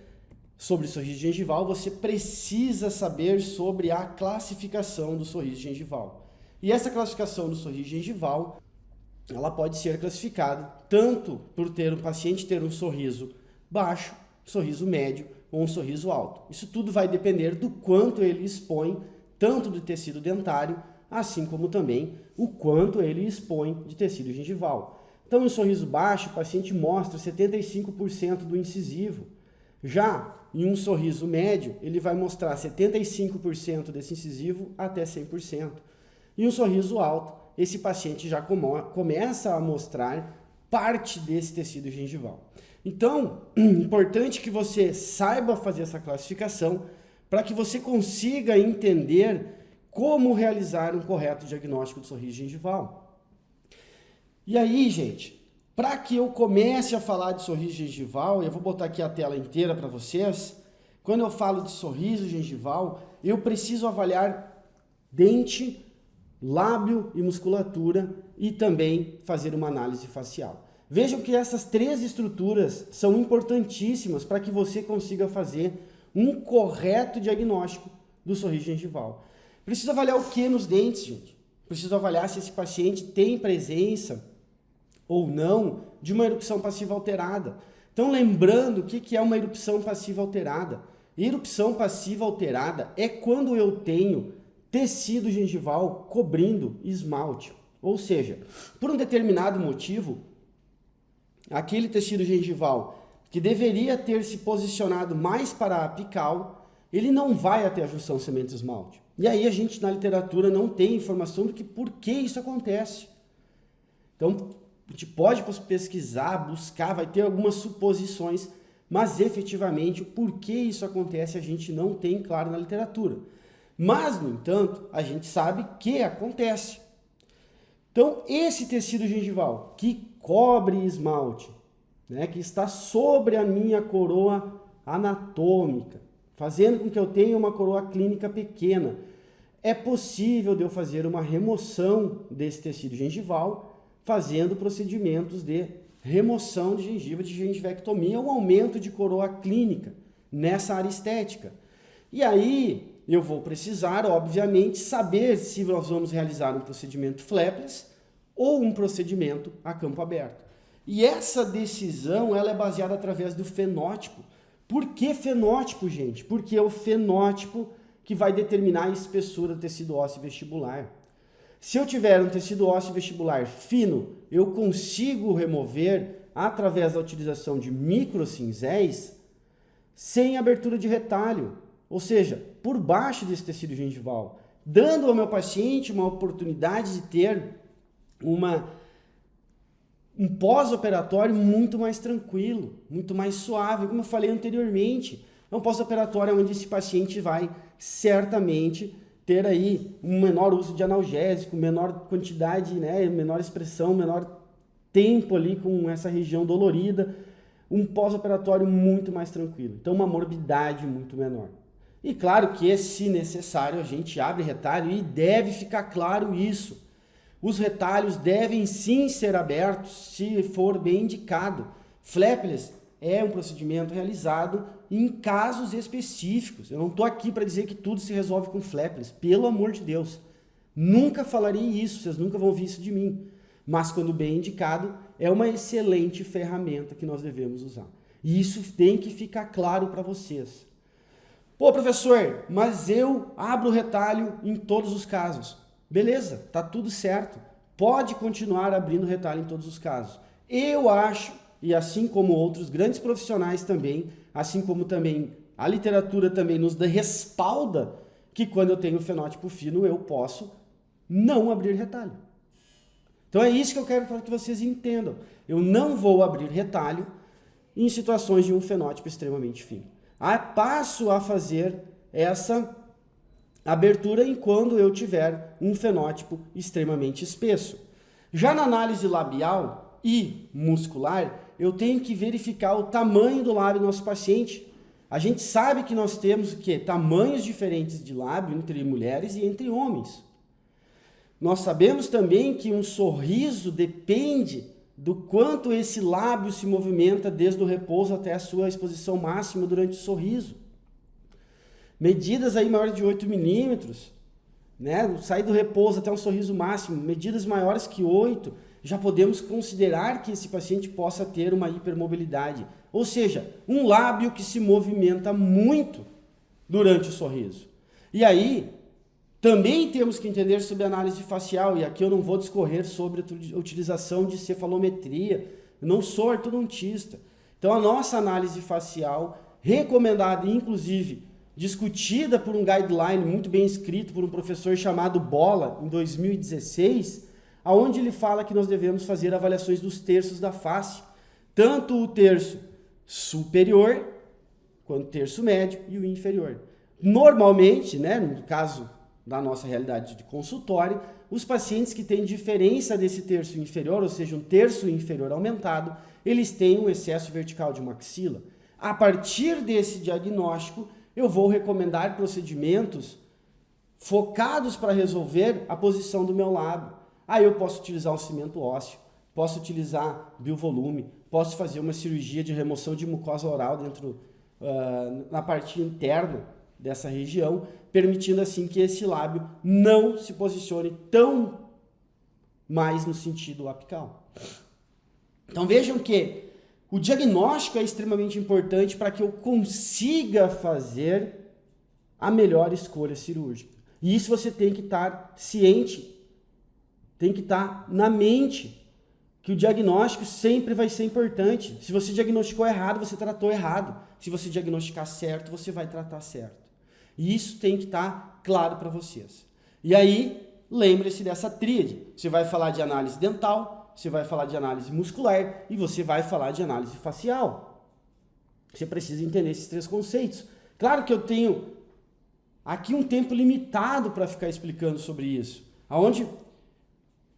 sobre sorriso gengival, você precisa saber sobre a classificação do sorriso gengival. E essa classificação do sorriso gengival, ela pode ser classificada tanto por ter o paciente ter um sorriso baixo, sorriso médio ou um sorriso alto. Isso tudo vai depender do quanto ele expõe tanto do tecido dentário, assim como também o quanto ele expõe de tecido gengival. Então, em um sorriso baixo, o paciente mostra 75% do incisivo. Já em um sorriso médio, ele vai mostrar 75% desse incisivo até 100%. E um sorriso alto, esse paciente já começa a mostrar parte desse tecido gengival. Então, é importante que você saiba fazer essa classificação para que você consiga entender como realizar um correto diagnóstico do sorriso gengival. E aí, gente, para que eu comece a falar de sorriso gengival, eu vou botar aqui a tela inteira para vocês. Quando eu falo de sorriso gengival, eu preciso avaliar dente, lábio e musculatura e também fazer uma análise facial. Vejam que essas três estruturas são importantíssimas para que você consiga fazer um correto diagnóstico do sorriso gengival. Preciso avaliar o que nos dentes, gente? Preciso avaliar se esse paciente tem presença ou não de uma erupção passiva alterada. Então, lembrando o que é uma erupção passiva alterada. Erupção passiva alterada é quando eu tenho tecido gengival cobrindo esmalte. Ou seja, por um determinado motivo, aquele tecido gengival que deveria ter se posicionado mais para a apical, ele não vai até a junção cimento-esmalte. E aí a gente na literatura não tem informação do que por que isso acontece. Então, a gente pode pesquisar, buscar, vai ter algumas suposições, mas efetivamente o porquê isso acontece a gente não tem claro na literatura. Mas, no entanto, a gente sabe que acontece. Então, esse tecido gengival que cobre esmalte, né, que está sobre a minha coroa anatômica, fazendo com que eu tenha uma coroa clínica pequena, é possível de eu fazer uma remoção desse tecido gengival, fazendo procedimentos de remoção de gengiva, de gengivectomia, um aumento de coroa clínica, nessa área estética. E aí eu vou precisar, obviamente, saber se nós vamos realizar um procedimento flapless ou um procedimento a campo aberto. E essa decisão ela é baseada através do fenótipo. Por que fenótipo, gente? Porque é o fenótipo que vai determinar a espessura do tecido ósseo vestibular. Se eu tiver um tecido ósseo vestibular fino, eu consigo remover através da utilização de microcincéis sem abertura de retalho, ou seja, por baixo desse tecido gengival, dando ao meu paciente uma oportunidade de ter um pós-operatório muito mais tranquilo, muito mais suave, como eu falei anteriormente. É um pós-operatório onde esse paciente vai certamente ter aí um menor uso de analgésico, menor quantidade, menor expressão, menor tempo ali com essa região dolorida, um pós-operatório muito mais tranquilo. Então, uma morbidade muito menor. E claro que, se necessário, a gente abre retalho e deve ficar claro isso. Os retalhos devem sim ser abertos se for bem indicado. Flapless é um procedimento realizado em casos específicos. Eu não estou aqui para dizer que tudo se resolve com flapless, pelo amor de Deus. Nunca falarei isso, vocês nunca vão ouvir isso de mim. Mas quando bem indicado, é uma excelente ferramenta que nós devemos usar. E isso tem que ficar claro para vocês. Pô, professor, mas eu abro o retalho em todos os casos. Beleza, tá tudo certo. Pode continuar abrindo retalho em todos os casos. Eu acho, e assim como outros grandes profissionais também, assim como também a literatura também nos respalda, que quando eu tenho fenótipo fino eu posso não abrir retalho. Então é isso que eu quero que vocês entendam. Eu não vou abrir retalho em situações de um fenótipo extremamente fino. Passo a fazer essa abertura enquanto eu tiver um fenótipo extremamente espesso. Já na análise labial e muscular, eu tenho que verificar o tamanho do lábio do nosso paciente. A gente sabe que nós temos o quê? Tamanhos diferentes de lábio entre mulheres e entre homens. Nós sabemos também que um sorriso depende do quanto esse lábio se movimenta desde o repouso até a sua exposição máxima durante o sorriso. Medidas aí maiores de 8 milímetros, sair do repouso até um sorriso máximo, medidas maiores que 8, já podemos considerar que esse paciente possa ter uma hipermobilidade. Ou seja, um lábio que se movimenta muito durante o sorriso. E aí, também temos que entender sobre análise facial, e aqui eu não vou discorrer sobre a utilização de cefalometria, eu não sou ortodontista. Então a nossa análise facial, recomendada inclusive, discutida por um guideline muito bem escrito por um professor chamado Bola, em 2016, onde ele fala que nós devemos fazer avaliações dos terços da face, tanto o terço superior, quanto o terço médio e o inferior. Normalmente, no caso da nossa realidade de consultório, os pacientes que têm diferença desse terço inferior, ou seja, um terço inferior aumentado, eles têm um excesso vertical de maxila. A partir desse diagnóstico, eu vou recomendar procedimentos focados para resolver a posição do meu lábio. Aí eu posso utilizar um cimento ósseo, posso utilizar biovolume, posso fazer uma cirurgia de remoção de mucosa oral na parte interna dessa região, permitindo assim que esse lábio não se posicione tão mais no sentido apical. Então vejam que o diagnóstico é extremamente importante para que eu consiga fazer a melhor escolha cirúrgica. E isso você tem que estar ciente, tem que estar na mente, que o diagnóstico sempre vai ser importante. Se você diagnosticou errado, você tratou errado. Se você diagnosticar certo, você vai tratar certo. E isso tem que estar claro para vocês. E aí, lembre-se dessa tríade. Você vai falar de análise dental, você vai falar de análise muscular e você vai falar de análise facial. Você precisa entender esses três conceitos. Claro que eu tenho aqui um tempo limitado para ficar explicando sobre isso. Onde,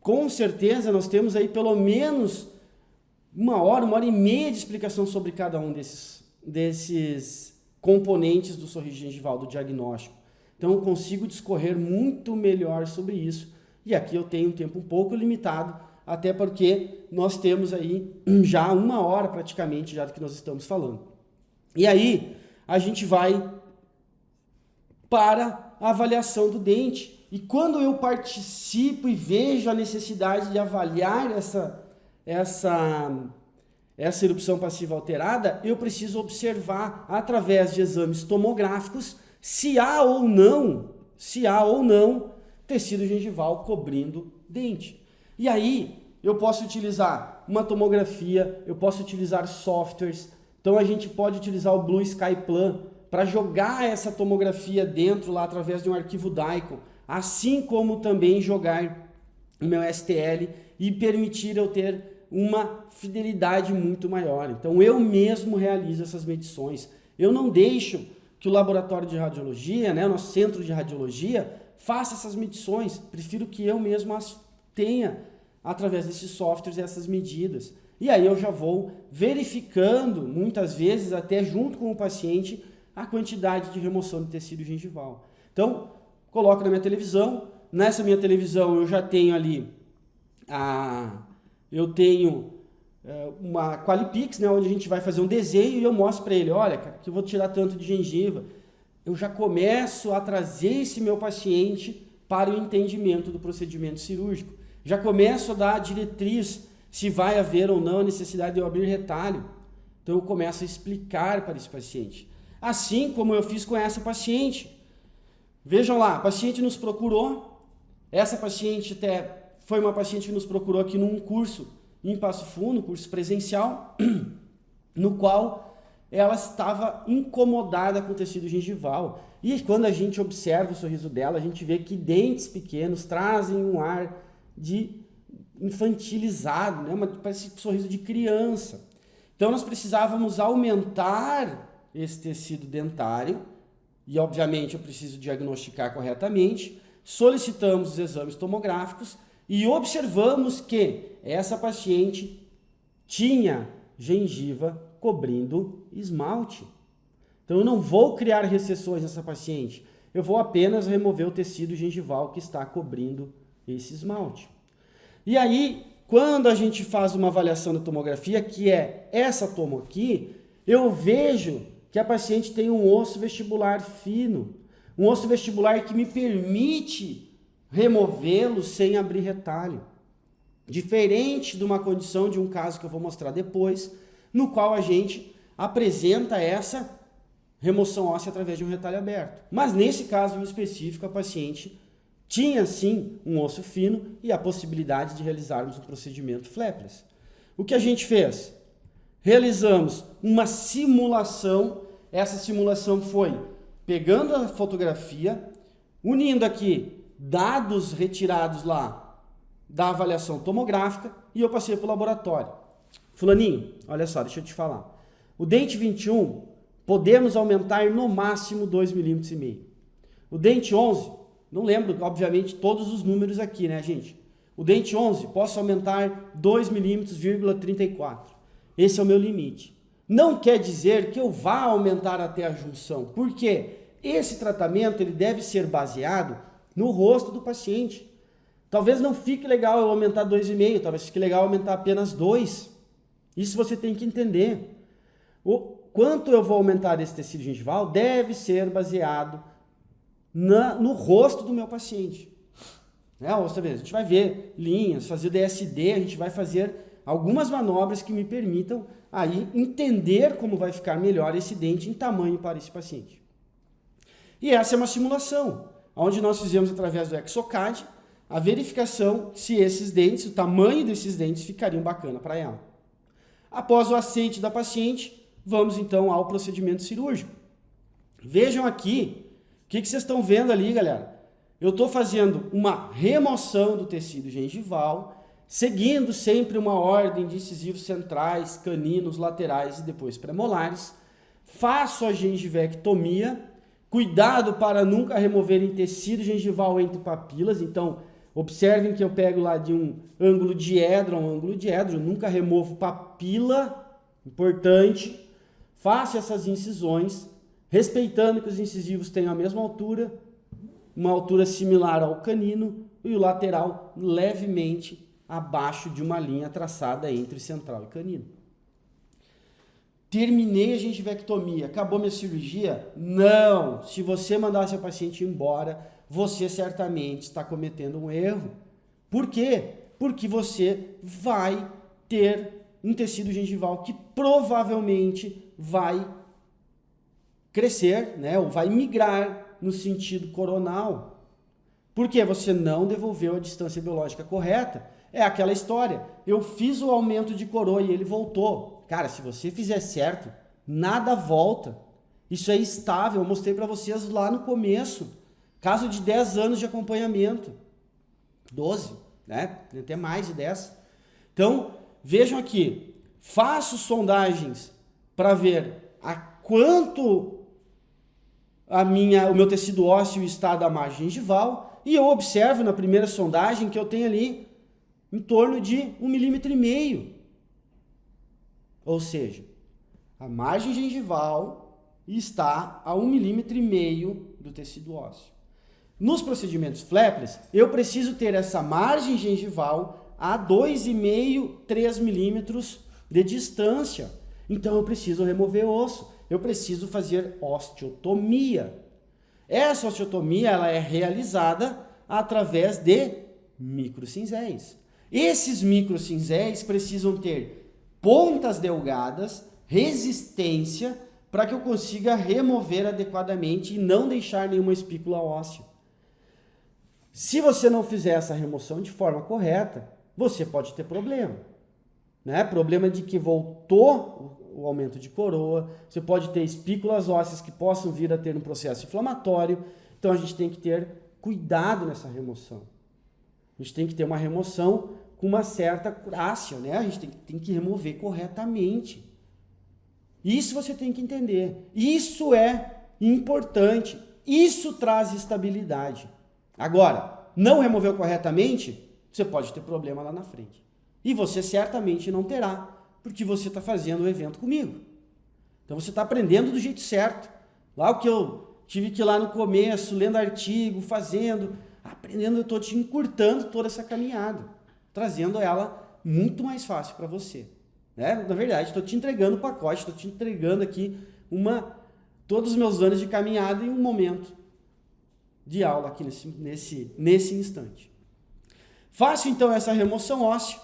com certeza, nós temos aí pelo menos uma hora e meia de explicação sobre cada um desses componentes do sorriso gengival, do diagnóstico. Então eu consigo discorrer muito melhor sobre isso. E aqui eu tenho um tempo um pouco limitado, até porque nós temos aí já 1 hora praticamente já do que nós estamos falando. E aí, a gente vai para a avaliação do dente. E quando eu participo e vejo a necessidade de avaliar essa erupção passiva alterada, eu preciso observar através de exames tomográficos se há ou não tecido gengival cobrindo dente. E aí eu posso utilizar uma tomografia, eu posso utilizar softwares. Então a gente pode utilizar o Blue Sky Plan para jogar essa tomografia dentro lá através de um arquivo DICOM, assim como também jogar o meu STL e permitir eu ter uma fidelidade muito maior. Então eu mesmo realizo essas medições. Eu não deixo que o laboratório de radiologia, né, o nosso centro de radiologia, faça essas medições. Prefiro que eu mesmo as tenha através desses softwares e essas medidas. E aí eu já vou verificando, muitas vezes até junto com o paciente, a quantidade de remoção de tecido gengival. Então, coloco na minha televisão. Nessa minha televisão eu já tenho ali uma Qualipix, né, onde a gente vai fazer um desenho e eu mostro para ele, olha, cara, que eu vou tirar tanto de gengiva. Eu já começo a trazer esse meu paciente para o entendimento do procedimento cirúrgico. Já começo a dar a diretriz se vai haver ou não a necessidade de eu abrir retalho. Então eu começo a explicar para esse paciente. Assim como eu fiz com essa paciente. Vejam lá, a paciente nos procurou. Essa paciente até foi uma paciente que nos procurou aqui num curso em Passo Fundo, curso presencial, no qual ela estava incomodada com o tecido gengival. E quando a gente observa o sorriso dela, a gente vê que dentes pequenos trazem um ar de infantilizado, né? Parece um sorriso de criança. Então nós precisávamos aumentar esse tecido dentário e obviamente eu preciso diagnosticar corretamente. Solicitamos os exames tomográficos e observamos que essa paciente tinha gengiva cobrindo esmalte. Então eu não vou criar recessões nessa paciente, eu vou apenas remover o tecido gengival que está cobrindo esse esmalte. E aí, quando a gente faz uma avaliação da tomografia, que é essa tomo aqui, eu vejo que a paciente tem um osso vestibular fino, um osso vestibular que me permite removê-lo sem abrir retalho. Diferente de uma condição de um caso que eu vou mostrar depois, no qual a gente apresenta essa remoção óssea através de um retalho aberto. Mas nesse caso em específico, a paciente tinha sim um osso fino e a possibilidade de realizarmos um procedimento flapless. O que a gente fez? Realizamos uma simulação. Essa simulação foi pegando a fotografia, unindo aqui dados retirados lá da avaliação tomográfica e eu passei para o laboratório. Fulaninho, olha só, deixa eu te falar. O dente 21, podemos aumentar no máximo 2,5 mm. O dente 11, não lembro, obviamente, todos os números aqui, né, gente? O dente 11, posso aumentar 2,34 mm. Esse é o meu limite. Não quer dizer que eu vá aumentar até a junção. Por quê? Esse tratamento ele deve ser baseado no rosto do paciente. Talvez não fique legal eu aumentar 2,5, talvez fique legal aumentar apenas 2. Isso você tem que entender. O quanto eu vou aumentar esse tecido gengival deve ser baseado no rosto do meu paciente. A gente vai ver linhas, fazer DSD, a gente vai fazer algumas manobras que me permitam aí entender como vai ficar melhor esse dente em tamanho para esse paciente. E essa é uma simulação, onde nós fizemos através do Exocad a verificação se esses dentes, o tamanho desses dentes ficariam bacana para ela. Após o aceite da paciente, vamos então ao procedimento cirúrgico. Vejam aqui, o que vocês estão vendo ali, galera? Eu estou fazendo uma remoção do tecido gengival, seguindo sempre uma ordem de incisivos centrais, caninos, laterais e depois premolares. Faço a gengivectomia, cuidado para nunca removerem tecido gengival entre papilas, então observem que eu pego lá de um ângulo diedro a um ângulo diedro, nunca removo papila, importante. Faço essas incisões, respeitando que os incisivos tenham a mesma altura, uma altura similar ao canino e o lateral levemente abaixo de uma linha traçada entre central e canino. terminei a gengivectomia, acabou minha cirurgia? Não! Se você mandar seu paciente embora, você certamente está cometendo um erro. Por quê? Porque você vai ter um tecido gengival que provavelmente vai crescer, né? Ou vai migrar no sentido coronal. Porque você não devolveu a distância biológica correta. É aquela história, eu fiz o aumento de coroa e ele voltou. Cara, se você fizer certo, nada volta. Isso é estável, eu mostrei para vocês lá no começo. Caso de 10 anos de acompanhamento. 12, né? Até mais de 10. Então, vejam aqui, faço sondagens para ver a quanto o meu tecido ósseo está da margem gengival e eu observo na primeira sondagem que eu tenho ali em torno de 1,5 milímetro. Ou seja, a margem gengival está a 1,5 milímetro do tecido ósseo. Nos procedimentos flapless, eu preciso ter essa margem gengival a 2,5, 3 milímetros de distância. Então eu preciso remover osso, eu preciso fazer osteotomia. Essa osteotomia ela é realizada através de microcinzéis. Esses microcinzéis precisam ter pontas delgadas, resistência, para que eu consiga remover adequadamente e não deixar nenhuma espícula óssea. Se você não fizer essa remoção de forma correta, você pode ter problema. Né? Problema de que voltou o aumento de coroa, você pode ter espículas ósseas que possam vir a ter um processo inflamatório, então a gente tem que ter cuidado nessa remoção. A gente tem que ter uma remoção com uma certa acurácia, né? A gente tem que remover corretamente. Isso você tem que entender. Isso é importante. Isso traz estabilidade. Agora, não removeu corretamente, você pode ter problema lá na frente. E você certamente não terá, porque você está fazendo o evento comigo. Então você está aprendendo do jeito certo. Lá o que eu tive que ir lá no começo, lendo artigo, fazendo, aprendendo, eu estou te encurtando toda essa caminhada, trazendo ela muito mais fácil para você. Né? Na verdade, estou te entregando o pacote, estou te entregando aqui todos os meus anos de caminhada em um momento de aula aqui nesse instante. Faço então essa remoção óssea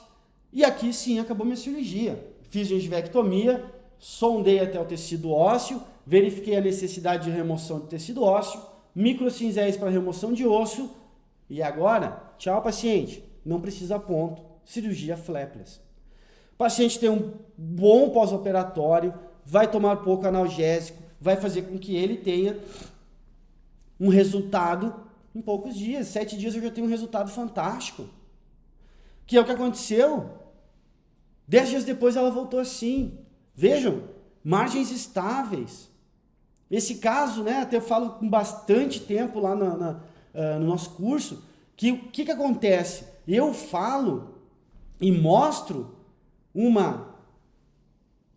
e aqui sim acabou minha cirurgia. Fiz gengivectomia, sondei até o tecido ósseo, verifiquei a necessidade de remoção de tecido ósseo, microcinzéis para remoção de osso e agora, tchau paciente, não precisa ponto, cirurgia flapless. O paciente tem um bom pós-operatório, vai tomar pouco analgésico, vai fazer com que ele tenha um resultado em poucos dias. 7 dias eu já tenho um resultado fantástico. Que é o que aconteceu. 10 dias depois ela voltou assim. Vejam, margens estáveis. Esse caso, né, até eu falo com bastante tempo lá no nosso curso, que o que acontece? Eu falo e mostro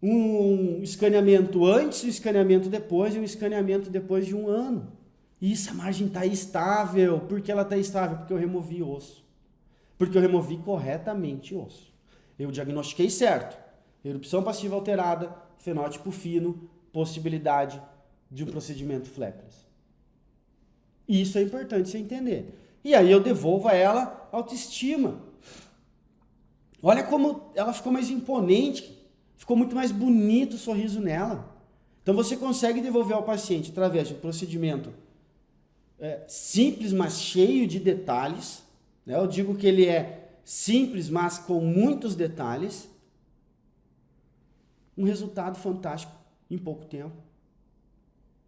um escaneamento antes, um escaneamento depois e um escaneamento depois de 1 ano. E essa margem está estável. Por que ela está estável? Porque eu removi osso. Porque eu removi corretamente osso. Eu diagnostiquei certo. Erupção passiva alterada, fenótipo fino, possibilidade de um procedimento flapless. Isso é importante você entender. E aí eu devolvo a ela autoestima. Olha como ela ficou mais imponente, ficou muito mais bonito o sorriso nela. Então você consegue devolver ao paciente através de um procedimento simples, mas cheio de detalhes. Né? Eu digo que ele é simples, mas com muitos detalhes. Um resultado fantástico em pouco tempo.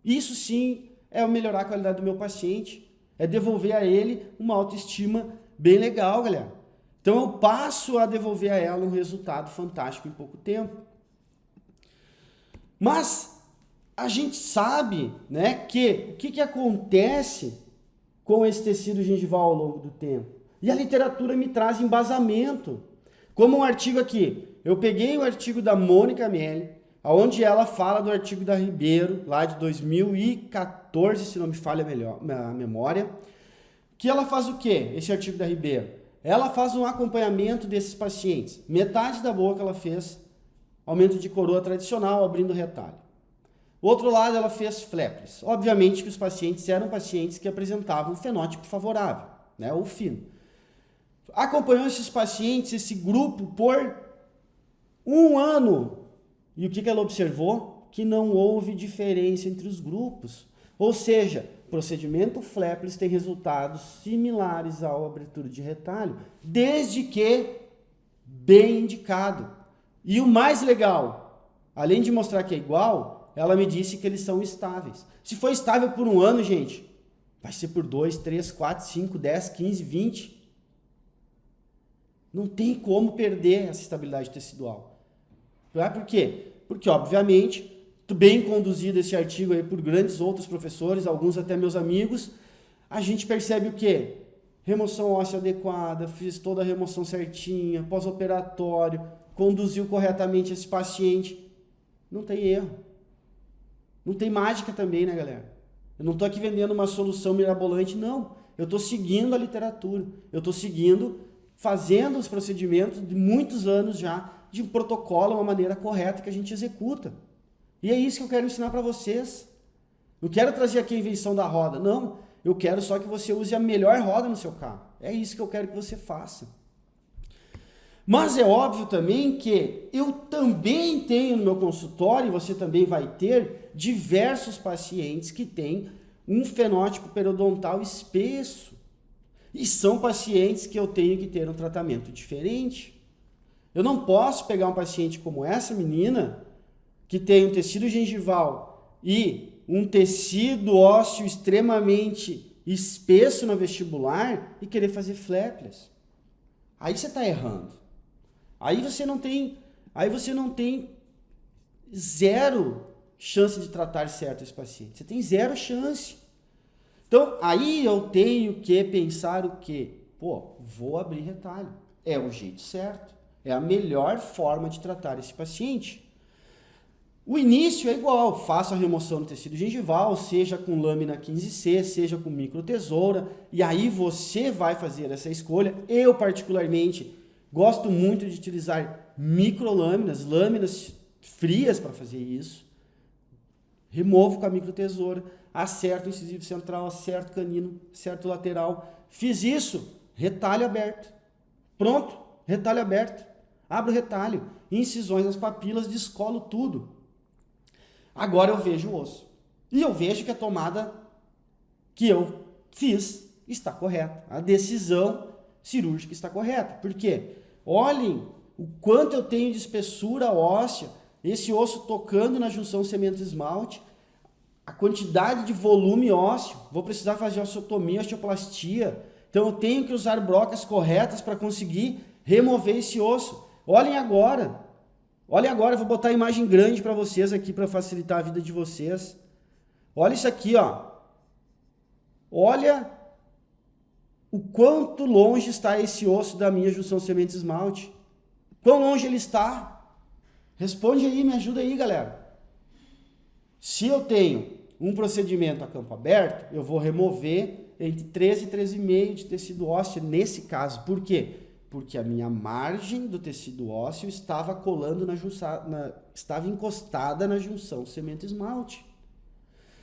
Isso sim é melhorar a qualidade do meu paciente. É devolver a ele uma autoestima bem legal, galera. Então eu passo a devolver a ela um resultado fantástico em pouco tempo. Mas a gente sabe, né, que o que acontece com esse tecido gengival ao longo do tempo. E a literatura me traz embasamento. Como um artigo aqui. Eu peguei o artigo da Mônica Amelli, onde ela fala do artigo da Ribeiro, lá de 2014, se não me falha a memória. Que ela faz o quê? Esse artigo da Ribeiro. Ela faz um acompanhamento desses pacientes. Metade da boca ela fez aumento de coroa tradicional, abrindo retalho. O outro lado, ela fez flapless. Obviamente que os pacientes eram pacientes que apresentavam um fenótipo favorável, né, ou fino. Acompanhou esses pacientes, esse grupo, por 1 ano. E o que ela observou? Que não houve diferença entre os grupos. Ou seja, o procedimento flapless tem resultados similares à abertura de retalho, desde que bem indicado. E o mais legal, além de mostrar que é igual, ela me disse que eles são estáveis. Se for estável por 1 ano, gente, vai ser por 2, 3, 4, 5, 10, 15, 20. Não tem como perder essa estabilidade tecidual. Por quê? Porque, obviamente, bem conduzido esse artigo aí por grandes outros professores, alguns até meus amigos, a gente percebe o quê? Remoção óssea adequada, fiz toda a remoção certinha, pós-operatório, conduziu corretamente esse paciente. Não tem erro. Não tem mágica também, né, galera? Eu não estou aqui vendendo uma solução mirabolante, não. Eu estou seguindo a literatura. Eu estou fazendo os procedimentos de muitos anos já, de um protocolo, uma maneira correta que a gente executa. E é isso que eu quero ensinar para vocês. Não quero trazer aqui a invenção da roda, não. Eu quero só que você use a melhor roda no seu carro. É isso que eu quero que você faça. Mas é óbvio também que eu também tenho no meu consultório, e você também vai ter, diversos pacientes que têm um fenótipo periodontal espesso. E são pacientes que eu tenho que ter um tratamento diferente. Eu não posso pegar um paciente como essa menina, que tem um tecido gengival e um tecido ósseo extremamente espesso na vestibular e querer fazer flapless. Aí você está errando. Aí você não tem zero chance de tratar certo esse paciente. Você tem zero chance. Então, aí eu tenho que pensar o quê? Vou abrir retalho. É o jeito certo. É a melhor forma de tratar esse paciente. O início é igual, faço a remoção do tecido gengival, seja com lâmina 15C, seja com microtesoura, e aí você vai fazer essa escolha. Eu, particularmente, gosto muito de utilizar microlâminas, lâminas frias para fazer isso. Removo com a microtesoura, acerto o incisivo central, acerto o canino, acerto o lateral. Fiz isso, retalho aberto. Pronto, retalho aberto. Abro o retalho, incisões nas papilas, descolo tudo. Agora eu vejo o osso. E eu vejo que a tomada que eu fiz está correta. A decisão cirúrgica está correta. Por quê? Olhem o quanto eu tenho de espessura óssea, esse osso tocando na junção cemento-esmalte, a quantidade de volume ósseo. Vou precisar fazer osteotomia, osteoplastia. Então eu tenho que usar brocas corretas para conseguir remover esse osso. Olhem agora. Olhem agora, eu vou botar a imagem grande para vocês aqui para facilitar a vida de vocês. Olha isso aqui, ó. Olha o quanto longe está esse osso da minha junção cemento-esmalte. Quão longe ele está? Responde aí, me ajuda aí, galera. Se eu tenho um procedimento a campo aberto, eu vou remover entre 13 e 13,5 de tecido ósseo nesse caso. Por quê? Porque a minha margem do tecido ósseo estava colando estava encostada na junção cemento-esmalte.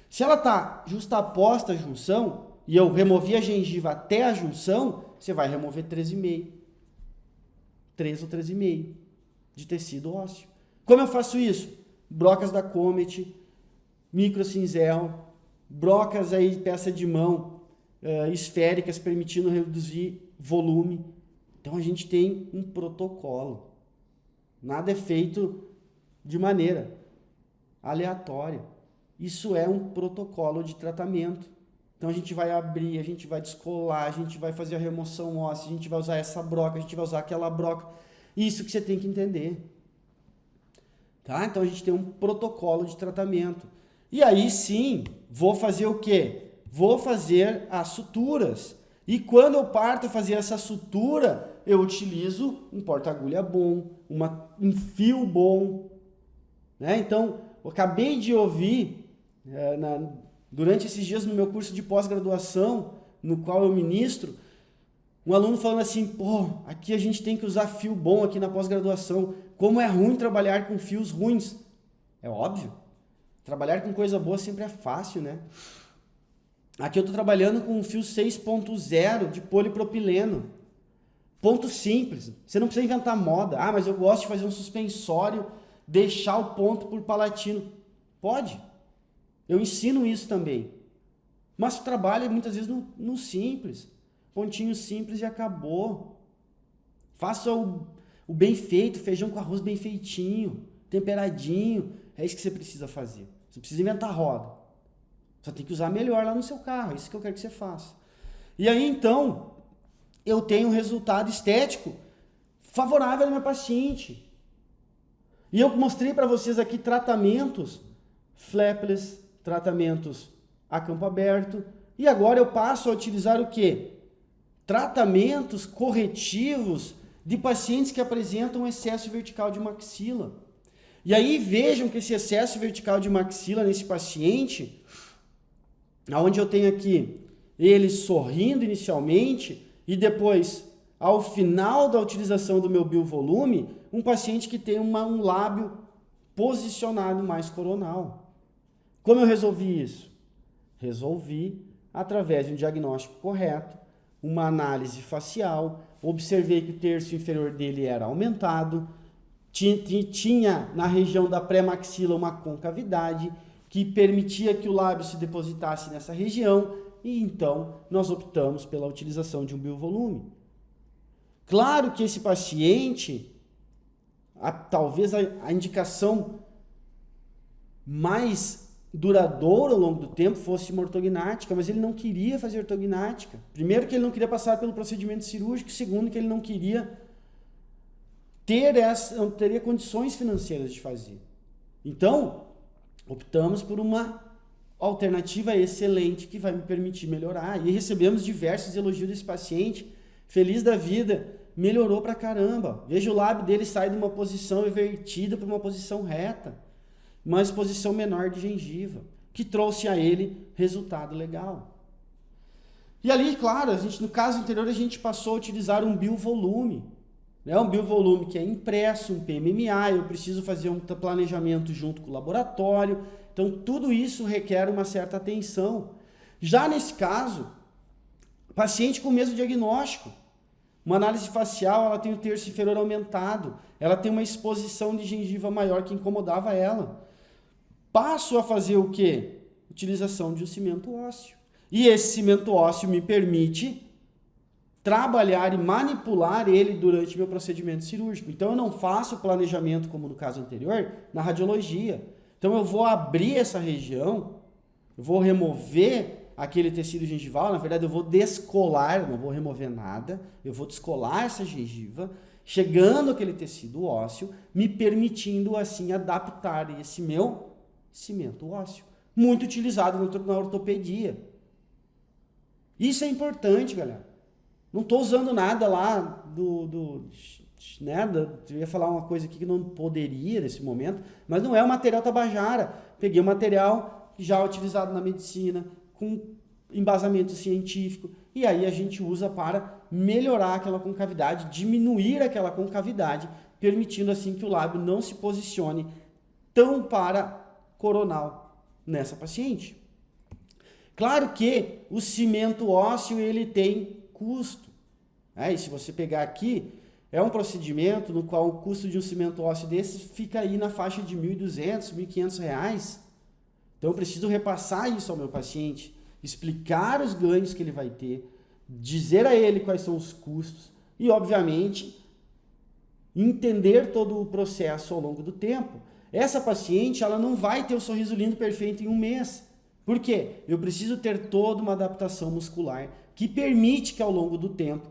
Se ela está justaposta à junção, e eu removi a gengiva até a junção, você vai remover 13,5. 3 ou 13,5 de tecido ósseo. Como eu faço isso? Brocas da Comet, microcinzel, brocas aí, peça de mão esféricas, permitindo reduzir volume. Então a gente tem um protocolo. Nada é feito de maneira aleatória. Isso é um protocolo de tratamento. Então a gente vai abrir, a gente vai descolar, a gente vai fazer a remoção óssea, a gente vai usar essa broca, a gente vai usar aquela broca. Isso que você tem que entender. Tá? Então a gente tem um protocolo de tratamento. E aí sim, vou fazer o quê? Vou fazer as suturas. E quando eu parto a fazer essa sutura, eu utilizo um porta-agulha bom, um fio bom. Né? Então, eu acabei de ouvir, durante esses dias no meu curso de pós-graduação, no qual eu ministro, um aluno falando assim, aqui a gente tem que usar fio bom aqui na pós-graduação. como é ruim trabalhar com fios ruins. É óbvio. Trabalhar com coisa boa sempre é fácil, né? Aqui eu estou trabalhando com um fio 6.0 de polipropileno. Ponto simples. Você não precisa inventar moda. Ah, mas eu gosto de fazer um suspensório, deixar o ponto por palatino. Pode. Eu ensino isso também. Mas trabalha muitas vezes no simples. Pontinho simples e acabou. Faça o bem feito, feijão com arroz bem feitinho, temperadinho. É isso que você precisa fazer. Você precisa inventar roda. Só tem que usar melhor lá no seu carro. É isso que eu quero que você faça. E aí, então, eu tenho um resultado estético favorável ao meu paciente. E eu mostrei para vocês aqui tratamentos flapless, tratamentos a campo aberto. E agora eu passo a utilizar o quê? Tratamentos corretivos de pacientes que apresentam excesso vertical de maxila. E aí vejam que esse excesso vertical de maxila nesse paciente, onde eu tenho aqui ele sorrindo inicialmente e depois, ao final da utilização do meu biovolume, um paciente que tem um lábio posicionado mais coronal. Como eu resolvi isso? Resolvi através de um diagnóstico correto, uma análise facial, observei que o terço inferior dele era aumentado, tinha na região da pré-maxila uma concavidade que permitia que o lábio se depositasse nessa região e então nós optamos pela utilização de um biovolume. Claro que esse paciente, talvez a indicação mais duradoura ao longo do tempo fosse uma ortognática, mas ele não queria fazer ortognática. Primeiro que ele não queria passar pelo procedimento cirúrgico, segundo que ele não queria não teria condições financeiras de fazer. Então, optamos por uma alternativa excelente que vai me permitir melhorar. E recebemos diversos elogios desse paciente, feliz da vida, melhorou pra caramba. Veja o lábio dele sair de uma posição invertida para uma posição reta, uma exposição menor de gengiva, que trouxe a ele resultado legal. E ali, claro, no caso anterior a gente passou a utilizar um biovolume. Um biovolume que é impresso, um PMMA, eu preciso fazer um planejamento junto com o laboratório. Então, tudo isso requer uma certa atenção. Já nesse caso, paciente com o mesmo diagnóstico, uma análise facial, ela tem o terço inferior aumentado, ela tem uma exposição de gengiva maior que incomodava ela. Passo a fazer o quê? Utilização de um cimento ósseo. E esse cimento ósseo me permite trabalhar e manipular ele durante meu procedimento cirúrgico. Então, eu não faço o planejamento, como no caso anterior, na radiologia. Então, eu vou abrir essa região, eu vou remover aquele tecido gengival, na verdade, eu vou descolar, não vou remover nada, eu vou descolar essa gengiva, chegando aquele tecido ósseo, me permitindo, assim, adaptar esse meu cimento ósseo, muito utilizado na ortopedia. Isso é importante, galera. Não estou usando nada lá eu ia falar uma coisa aqui que não poderia nesse momento, mas não é o material Tabajara. Peguei um material já utilizado na medicina, com embasamento científico, e aí a gente usa para melhorar aquela concavidade, diminuir aquela concavidade, permitindo assim que o lábio não se posicione tão para coronal nessa paciente. Claro que o cimento ósseo ele tem custo. E se você pegar aqui, é um procedimento no qual o custo de um cimento ósseo desse fica aí na faixa de R$ 1.200, R$ 1.500. Então eu preciso repassar isso ao meu paciente, explicar os ganhos que ele vai ter, dizer a ele quais são os custos e, obviamente, entender todo o processo ao longo do tempo. Essa paciente, ela não vai ter o sorriso lindo perfeito em um mês. Por quê? Eu preciso ter toda uma adaptação muscular que permite que ao longo do tempo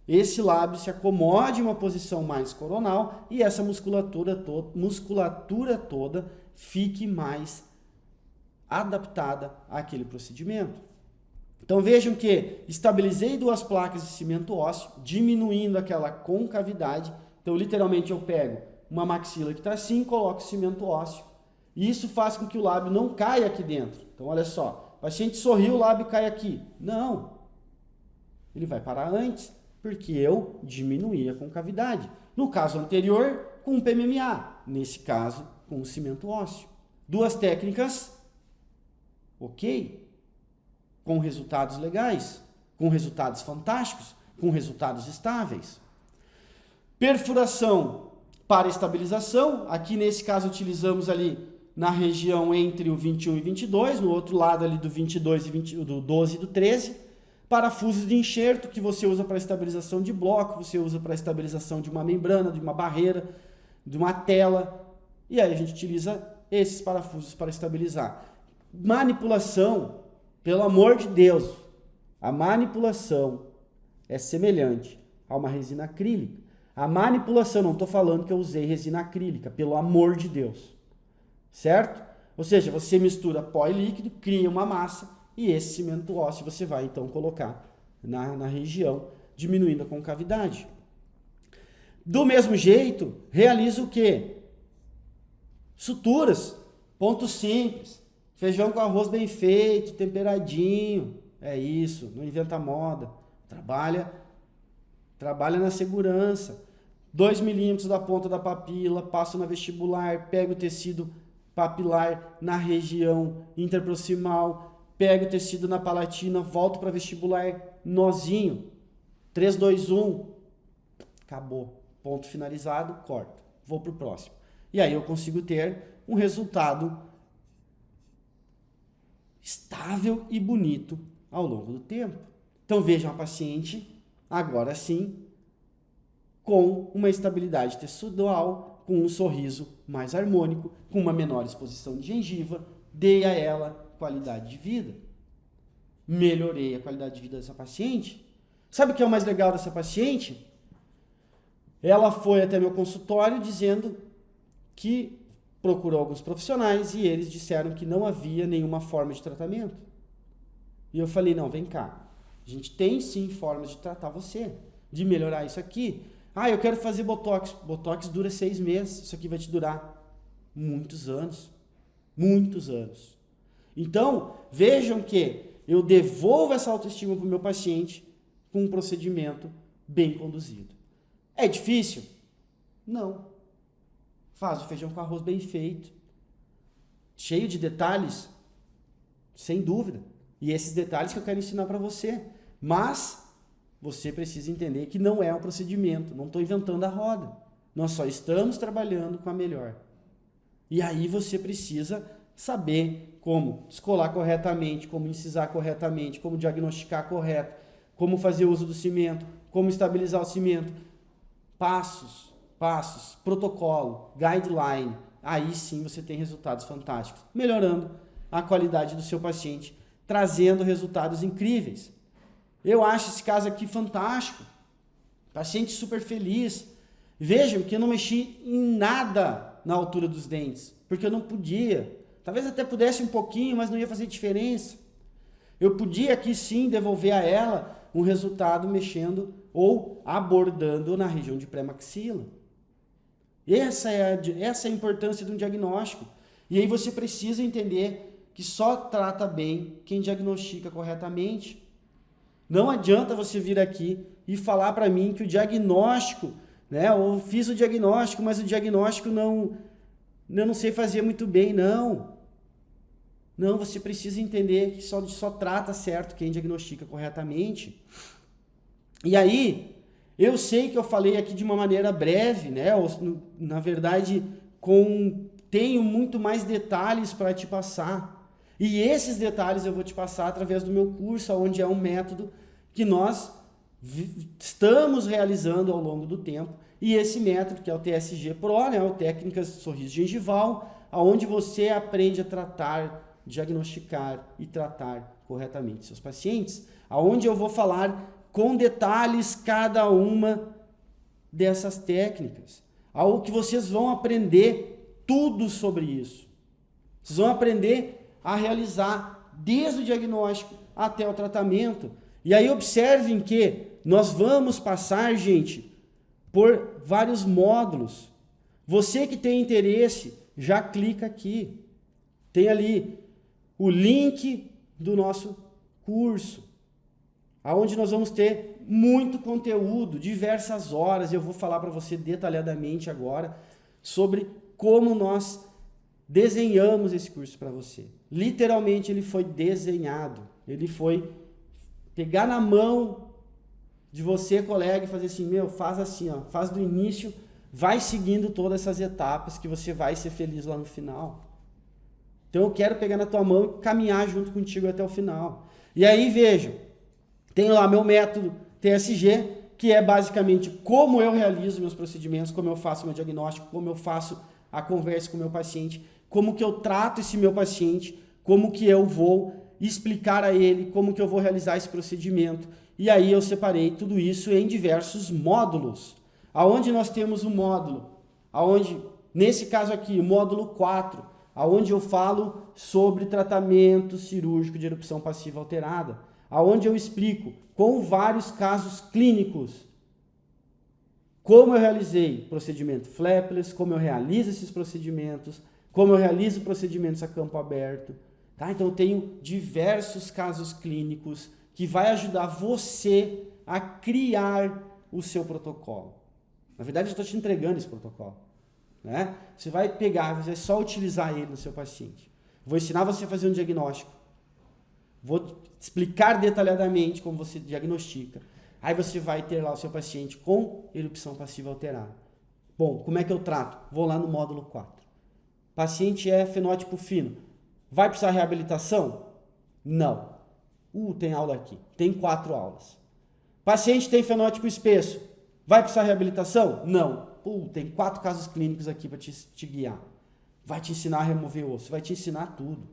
esse lábio se acomode em uma posição mais coronal e essa musculatura toda fique mais adaptada àquele procedimento. Então vejam que estabilizei 2 placas de cimento ósseo, diminuindo aquela concavidade. Então literalmente eu pego uma maxila que está assim, coloco cimento ósseo. E isso faz com que o lábio não caia aqui dentro. Então olha só, o paciente sorriu, o lábio cai aqui. Não, ele vai parar antes, porque eu diminuí a concavidade. No caso anterior, com o PMMA, nesse caso, com o cimento ósseo. 2 técnicas, ok, com resultados legais, com resultados fantásticos, com resultados estáveis. Perfuração para estabilização, aqui nesse caso utilizamos ali na região entre o 21 e 22, no outro lado ali do 22 e 20, do 12 e do 13, parafusos de enxerto que você usa para estabilização de bloco, você usa para estabilização de uma membrana, de uma barreira, de uma tela, e aí a gente utiliza esses parafusos para estabilizar. Manipulação, pelo amor de Deus, a manipulação é semelhante a uma resina acrílica. A manipulação, não estou falando que eu usei resina acrílica, pelo amor de Deus. Certo? Ou seja, você mistura pó e líquido, cria uma massa e esse cimento ósseo você vai então colocar na região, diminuindo a concavidade. Do mesmo jeito, realiza o quê? Suturas, pontos simples, feijão com arroz bem feito, temperadinho, é isso, não inventa moda, trabalha na segurança. 2 milímetros da ponta da papila, passo na vestibular, pega o tecido papilar na região interproximal, pega o tecido na palatina, volto para vestibular, nozinho, 3, 2, 1, acabou, ponto finalizado, corto, vou para o próximo. E aí eu consigo ter um resultado estável e bonito ao longo do tempo. Então vejam a paciente, agora sim, com uma estabilidade textual, com um sorriso mais harmônico, com uma menor exposição de gengiva, dei a ela qualidade de vida. Melhorei a qualidade de vida dessa paciente. Sabe o que é o mais legal dessa paciente? Ela foi até meu consultório dizendo que procurou alguns profissionais e eles disseram que não havia nenhuma forma de tratamento. E eu falei, não, vem cá, a gente tem sim formas de tratar você, de melhorar isso aqui. Ah, eu quero fazer Botox. Botox dura 6 meses. Isso aqui vai te durar muitos anos. Muitos anos. Então, vejam que eu devolvo essa autoestima para o meu paciente com um procedimento bem conduzido. É difícil? Não. Faz o feijão com arroz bem feito. Cheio de detalhes? Sem dúvida. E esses detalhes que eu quero ensinar para você. Mas você precisa entender que não é um procedimento, não estou inventando a roda. Nós só estamos trabalhando com a melhor. E aí você precisa saber como descolar corretamente, como incisar corretamente, como diagnosticar correto, como fazer uso do cimento, como estabilizar o cimento. Passos, protocolo, guideline. Aí sim você tem resultados fantásticos, melhorando a qualidade do seu paciente, trazendo resultados incríveis. Eu acho esse caso aqui fantástico. Paciente super feliz. Vejam que eu não mexi em nada na altura dos dentes, porque eu não podia. Talvez até pudesse um pouquinho, mas não ia fazer diferença. Eu podia aqui sim devolver a ela um resultado mexendo ou abordando na região de pré-maxila. Essa é a importância de um diagnóstico. E aí você precisa entender que só trata bem quem diagnostica corretamente. Não adianta você vir aqui e falar para mim que o diagnóstico, né, eu fiz o diagnóstico, mas o diagnóstico eu não sei fazer muito bem, não. Não, você precisa entender que só trata certo quem diagnostica corretamente. E aí, eu sei que eu falei aqui de uma maneira breve, né, na verdade, tenho muito mais detalhes para te passar. E esses detalhes eu vou te passar através do meu curso, onde é um método que nós estamos realizando ao longo do tempo. E esse método, que é o TSG Pro, né, o Técnicas Sorriso Gengival, onde você aprende a tratar, diagnosticar e tratar corretamente seus pacientes, onde eu vou falar com detalhes cada uma dessas técnicas, algo que vocês vão aprender tudo sobre isso. Vocês vão aprender a realizar desde o diagnóstico até o tratamento. E aí observem que nós vamos passar, gente, por vários módulos. Você que tem interesse, já clica aqui. Tem ali o link do nosso curso, onde nós vamos ter muito conteúdo, diversas horas. Eu vou falar para você detalhadamente agora, sobre como nós desenhamos esse curso para você. Literalmente ele foi desenhado, ele foi pegar na mão de você, colega, e fazer assim, faz assim, ó, faz do início, vai seguindo todas essas etapas que você vai ser feliz lá no final. Então eu quero pegar na tua mão e caminhar junto contigo até o final. E aí, veja, tenho lá meu método TSG, que é basicamente como eu realizo meus procedimentos, como eu faço meu diagnóstico, como eu faço a conversa com o meu paciente, como que eu trato esse meu paciente, como que eu vou explicar a ele, como que eu vou realizar esse procedimento. E aí eu separei tudo isso em diversos módulos. Aonde nós temos um módulo, aonde, nesse caso aqui, o módulo 4, aonde eu falo sobre tratamento cirúrgico de erupção passiva alterada, aonde eu explico com vários casos clínicos como eu realizei procedimento flapless, como eu realizo esses procedimentos, como eu realizo procedimentos a campo aberto. Tá? Então eu tenho diversos casos clínicos que vai ajudar você a criar o seu protocolo. Na verdade, eu estou te entregando esse protocolo. Né? Você vai pegar, você vai só utilizar ele no seu paciente. Vou ensinar você a fazer um diagnóstico. Vou explicar detalhadamente como você diagnostica. Aí você vai ter lá o seu paciente com erupção passiva alterada. Bom, como é que eu trato? Vou lá no módulo 4. Paciente é fenótipo fino. Vai precisar de reabilitação? Não. Tem aula aqui. Tem 4 aulas. Paciente tem fenótipo espesso. Vai precisar de reabilitação? Não. Tem 4 casos clínicos aqui para te guiar. Vai te ensinar a remover osso. Vai te ensinar tudo.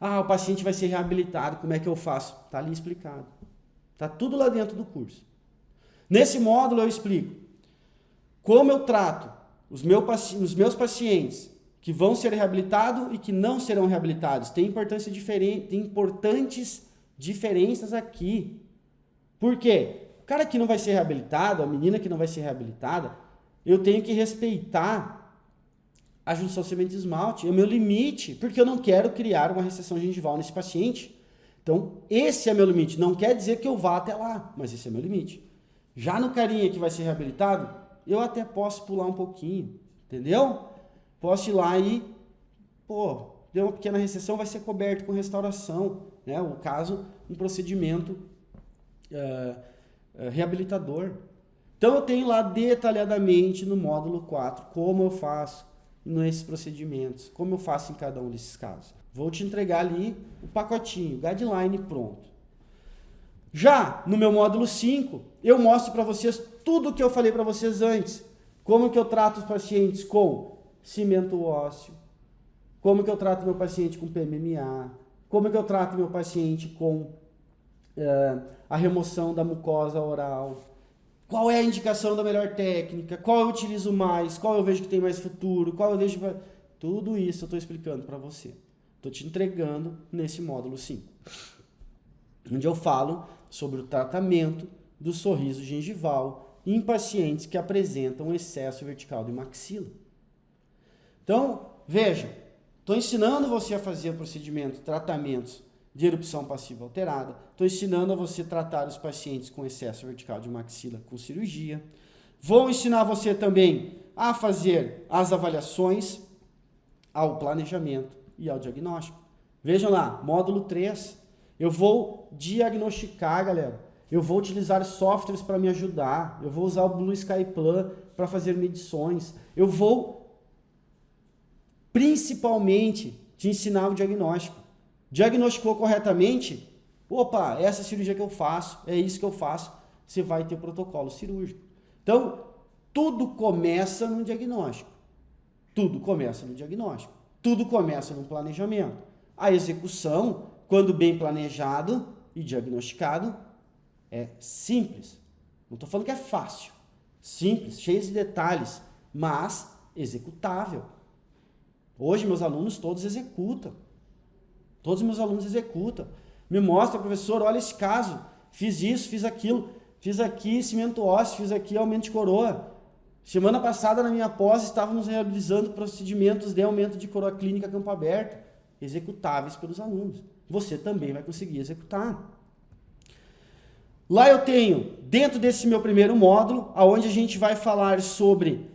O paciente vai ser reabilitado. Como é que eu faço? Está ali explicado. Está tudo lá dentro do curso. Nesse módulo eu explico como eu trato os meus pacientes que vão ser reabilitados e que não serão reabilitados. Tem importantes diferenças aqui. Por quê? O cara que não vai ser reabilitado, a menina que não vai ser reabilitada, eu tenho que respeitar a junção semente-esmalte, é o meu limite, porque eu não quero criar uma recessão gengival nesse paciente. Então, esse é meu limite. Não quer dizer que eu vá até lá, mas esse é meu limite. Já no carinha que vai ser reabilitado, eu até posso pular um pouquinho, entendeu? Posso ir lá e, deu uma pequena recessão, vai ser coberto com restauração, né? O caso, um procedimento reabilitador. Então, eu tenho lá detalhadamente no módulo 4 como eu faço nesses procedimentos, como eu faço em cada um desses casos. Vou te entregar ali o pacotinho, o guideline pronto. Já no meu módulo 5, eu mostro para vocês tudo o que eu falei para vocês antes. Como que eu trato os pacientes com cimento ósseo, como que eu trato meu paciente com PMMA, como que eu trato meu paciente com a remoção da mucosa oral, qual é a indicação da melhor técnica, qual eu utilizo mais, qual eu vejo que tem mais futuro, qual eu vejo... Tudo isso eu estou explicando para você. Estou te entregando nesse módulo 5, onde eu falo sobre o tratamento do sorriso gengival em pacientes que apresentam excesso vertical de maxila. Então, veja, estou ensinando você a fazer tratamentos de erupção passiva alterada, estou ensinando a você tratar os pacientes com excesso vertical de maxila com cirurgia, vou ensinar você também a fazer as avaliações, ao planejamento e ao diagnóstico. Vejam lá, módulo 3, eu vou diagnosticar, galera, eu vou utilizar softwares para me ajudar, eu vou usar o Blue Sky Plan para fazer medições, eu vou principalmente te ensinar o diagnóstico. Diagnosticou corretamente? Opa, essa cirurgia que eu faço, é isso que eu faço, você vai ter protocolo cirúrgico. Então, tudo começa no diagnóstico. Tudo começa no diagnóstico. Tudo começa no planejamento. A execução, quando bem planejado e diagnosticado, é simples. Não estou falando que é fácil. Simples, cheio de detalhes, mas executável. Hoje, meus alunos todos executam. Todos os meus alunos executam. Me mostra, professor, olha esse caso. Fiz isso, fiz aquilo. Fiz aqui cimento ósseo, fiz aqui aumento de coroa. Semana passada, na minha pós, estávamos realizando procedimentos de aumento de coroa clínica a campo aberto, executáveis pelos alunos. Você também vai conseguir executar. Lá eu tenho, dentro desse meu primeiro módulo, onde a gente vai falar sobre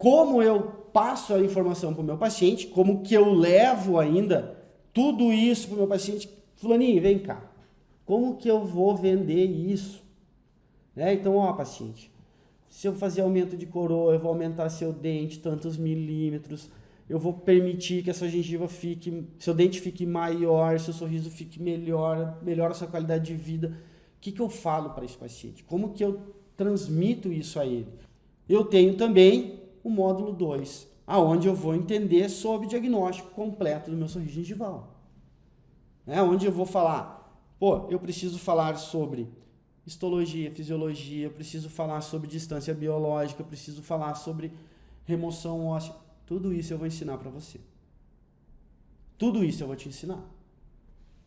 como eu passo a informação para o meu paciente, como que eu levo ainda tudo isso para o meu paciente. Fulaninho, vem cá, como que eu vou vender isso? Então, ó, paciente, se eu fazer aumento de coroa, eu vou aumentar seu dente tantos milímetros, eu vou permitir que a sua gengiva fique, seu dente fique maior, seu sorriso fique melhor, melhora a sua qualidade de vida. O que eu falo para esse paciente? Como que eu transmito isso a ele? Eu tenho também o módulo 2, aonde eu vou entender sobre o diagnóstico completo do meu sorriso gengival. Onde eu vou falar, eu preciso falar sobre histologia, fisiologia, eu preciso falar sobre distância biológica, eu preciso falar sobre remoção óssea. Tudo isso eu vou ensinar para você. Tudo isso eu vou te ensinar.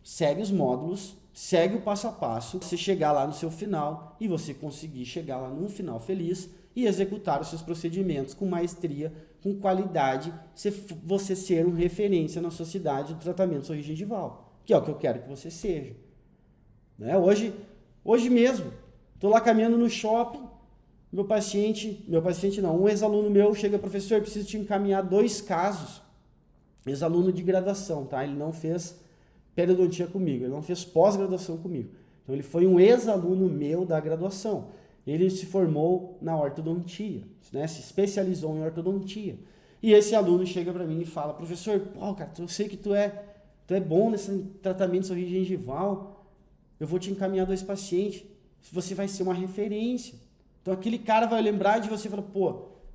Segue os módulos, segue o passo a passo, você chegar lá no seu final e você conseguir chegar lá num final feliz e executar os seus procedimentos com maestria, com qualidade, você ser uma referência na sociedade do tratamento sorriso gengival, que é o que eu quero que você seja. Hoje mesmo, estou lá caminhando no shopping, um ex-aluno meu chega, professor, preciso te encaminhar 2 casos, ex-aluno de graduação, tá? Ele não fez periodontia comigo, ele não fez pós-graduação comigo. Então ele foi um ex-aluno meu da graduação. Ele se formou na ortodontia, se especializou em ortodontia. E esse aluno chega para mim e fala, professor, cara, eu sei que tu é bom nesse tratamento de sorriso gengival, eu vou te encaminhar 2 pacientes, você vai ser uma referência. Então aquele cara vai lembrar de você e falar,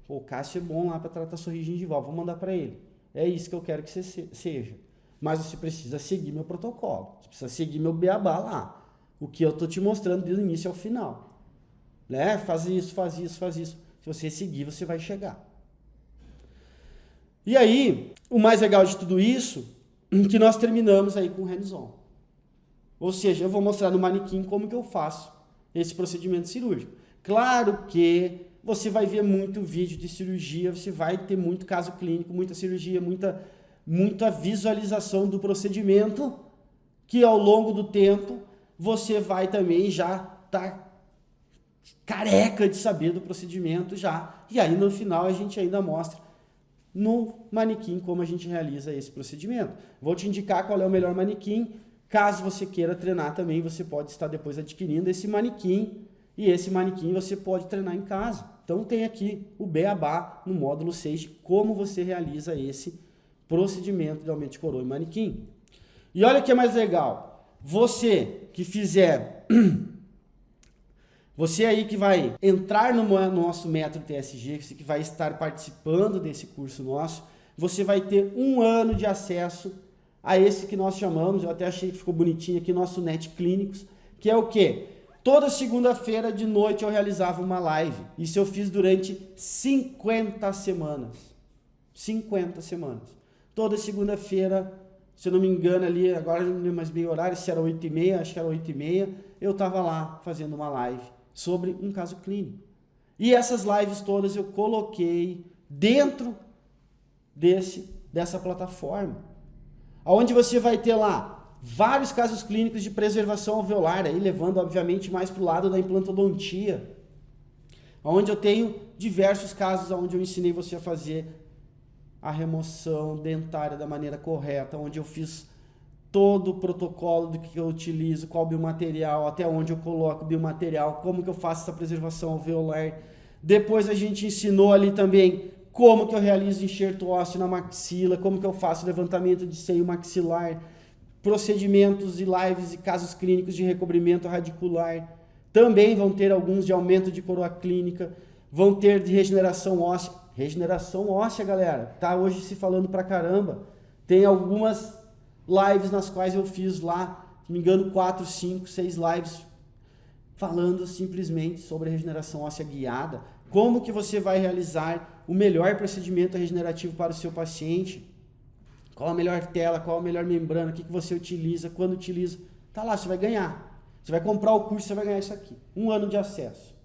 o Cássio é bom lá para tratar sorriso gengival, vou mandar para ele. É isso que eu quero que você seja. Mas você precisa seguir meu protocolo, você precisa seguir meu beabá lá. O que eu estou te mostrando do início ao final. Faz isso. Se você seguir, você vai chegar. E aí, o mais legal de tudo isso, que nós terminamos aí com o hands-on. Ou seja, eu vou mostrar no manequim como que eu faço esse procedimento cirúrgico. Claro que você vai ver muito vídeo de cirurgia, você vai ter muito caso clínico, muita cirurgia, muita visualização do procedimento, que ao longo do tempo você vai também já estar careca de saber do procedimento já. E aí no final a gente ainda mostra no manequim como a gente realiza esse procedimento. Vou te indicar qual é o melhor manequim. Caso você queira treinar também, você pode estar depois adquirindo esse manequim. E esse manequim você pode treinar em casa. Então tem aqui o beabá no módulo 6 de como você realiza esse procedimento de aumento de coroa e manequim. E olha o que é mais legal. Você que fizer... Você aí que vai entrar no nosso método TSG, você que vai estar participando desse curso nosso, você vai ter 1 ano de acesso a esse que nós chamamos, eu até achei que ficou bonitinho aqui, nosso Net Clínicos, que é o quê? Toda segunda-feira de noite eu realizava uma live. Isso eu fiz durante 50 semanas. 50 semanas. Toda segunda-feira, se eu não me engano ali, agora não lembro mais bem o horário, se era 8h30, acho que era 8h30, eu estava lá fazendo uma live sobre um caso clínico. E essas lives todas eu coloquei dentro dessa plataforma, onde você vai ter lá vários casos clínicos de preservação alveolar, aí levando obviamente mais para o lado da implantodontia, onde eu tenho diversos casos onde eu ensinei você a fazer a remoção dentária da maneira correta, onde eu fiz todo o protocolo do que eu utilizo, qual biomaterial, até onde eu coloco o biomaterial, como que eu faço essa preservação alveolar. Depois a gente ensinou ali também como que eu realizo enxerto ósseo na maxila, como que eu faço levantamento de seio maxilar, procedimentos e lives e casos clínicos de recobrimento radicular. Também vão ter alguns de aumento de coroa clínica, vão ter de regeneração óssea. Regeneração óssea, galera, tá hoje se falando pra caramba. Tem algumas lives nas quais eu fiz lá, se não me engano, 4, 5, 6 lives falando simplesmente sobre a regeneração óssea guiada. Como que você vai realizar o melhor procedimento regenerativo para o seu paciente? Qual a melhor tela, qual a melhor membrana, o que você utiliza, quando utiliza. Tá lá, você vai ganhar. Você vai comprar o curso, você vai ganhar isso aqui. 1 ano de acesso.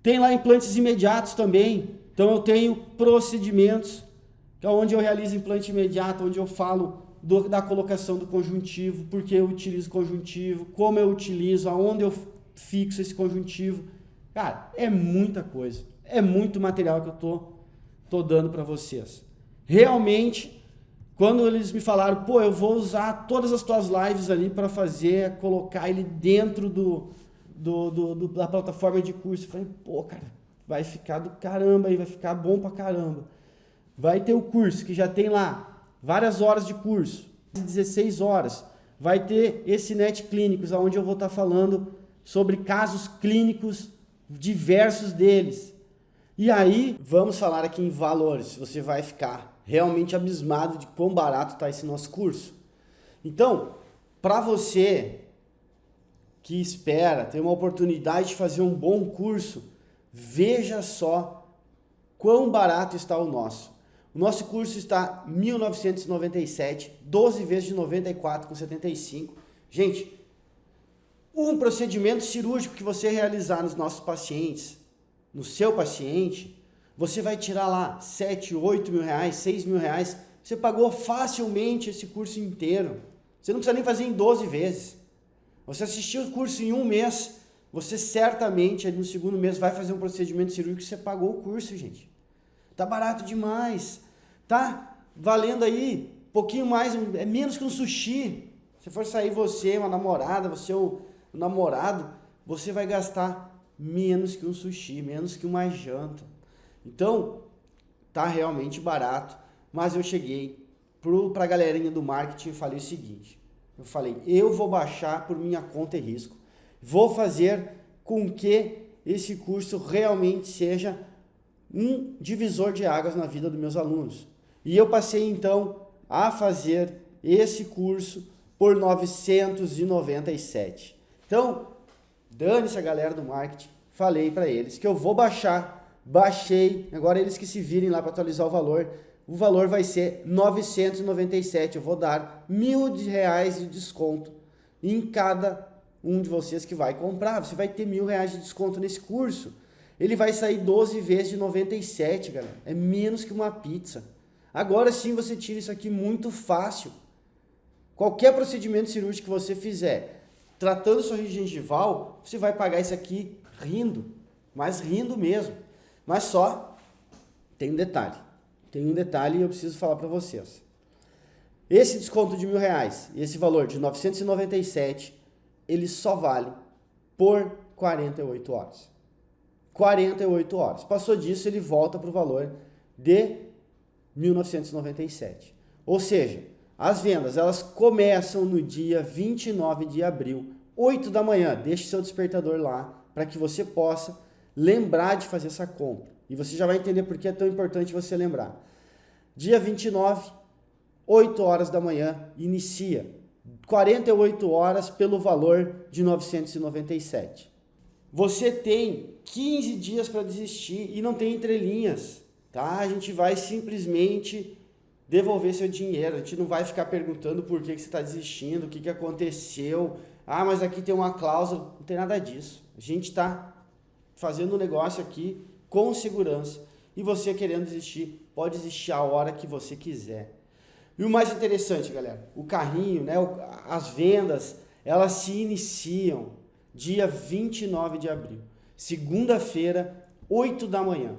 Tem lá implantes imediatos também. Então eu tenho procedimentos, que é onde eu realizo implante imediato, onde eu falo da colocação do conjuntivo, porque eu utilizo conjuntivo, como eu utilizo, aonde eu fixo esse conjuntivo. Cara, é muita coisa. É muito material que eu tô dando para vocês. Realmente, quando eles me falaram, pô, eu vou usar todas as tuas lives ali para colocar ele dentro da plataforma de curso, eu falei, pô, cara, vai ficar do caramba aí, vai ficar bom pra caramba. Vai ter o curso que já tem lá várias horas de curso, 16 horas. Vai ter esse Net Clínicos, onde eu vou estar falando sobre casos clínicos diversos deles. E aí, vamos falar aqui em valores. Você vai ficar realmente abismado de quão barato está esse nosso curso. Então, para você que espera ter uma oportunidade de fazer um bom curso, veja só quão barato está o nosso. O nosso curso está R$ 1.997, 12 vezes de R$ 94,75. Gente, um procedimento cirúrgico que você realizar nos nossos pacientes, no seu paciente, você vai tirar lá 7, 8 mil reais, 6 mil reais. Você pagou facilmente esse curso inteiro. Você não precisa nem fazer em 12 vezes. Você assistiu o curso em um mês, você certamente no segundo mês vai fazer um procedimento cirúrgico e você pagou o curso, gente. Tá barato demais. Tá valendo aí um pouquinho mais, é menos que um sushi. Se for sair você, uma namorada, você ou um namorado, você vai gastar menos que um sushi, menos que uma janta. Então, tá realmente barato. Mas eu cheguei pra galerinha do marketing e falei o seguinte. Eu falei, eu vou baixar por minha conta e risco. Vou fazer com que esse curso realmente seja um divisor de águas na vida dos meus alunos. E eu passei então a fazer esse curso por R$ 997. Então, dane-se a galera do marketing, falei para eles que eu vou baixar, baixei, agora eles que se virem lá para atualizar o valor vai ser R$ 997, eu vou dar R$ 1.000 de desconto em cada um de vocês que vai comprar, você vai ter R$ 1.000 de desconto nesse curso. Ele vai sair 12 vezes de 97, galera. É menos que uma pizza. Agora sim você tira isso aqui muito fácil. Qualquer procedimento cirúrgico que você fizer, tratando sorriso gengival, você vai pagar isso aqui rindo. Mas rindo mesmo. Mas só tem um detalhe. Tem um detalhe e eu preciso falar para vocês. Esse desconto de R$ 1.000, esse valor de 997, ele só vale por 48 horas. 48 horas. Passou disso, ele volta para o valor de 1997. Ou seja, as vendas elas começam no dia 29 de abril, 8 da manhã. Deixe seu despertador lá para que você possa lembrar de fazer essa compra. E você já vai entender por que é tão importante você lembrar. Dia 29, 8 horas da manhã, inicia. 48 horas pelo valor de 997. Você tem 15 dias para desistir e não tem entrelinhas, tá? A gente vai simplesmente devolver seu dinheiro, a gente não vai ficar perguntando por que você está desistindo, o que aconteceu, mas aqui tem uma cláusula, não tem nada disso. A gente está fazendo um negócio aqui com segurança e você querendo desistir, pode desistir a hora que você quiser. E o mais interessante, galera, o carrinho, né, as vendas, elas se iniciam dia 29 de abril, segunda-feira, 8 da manhã.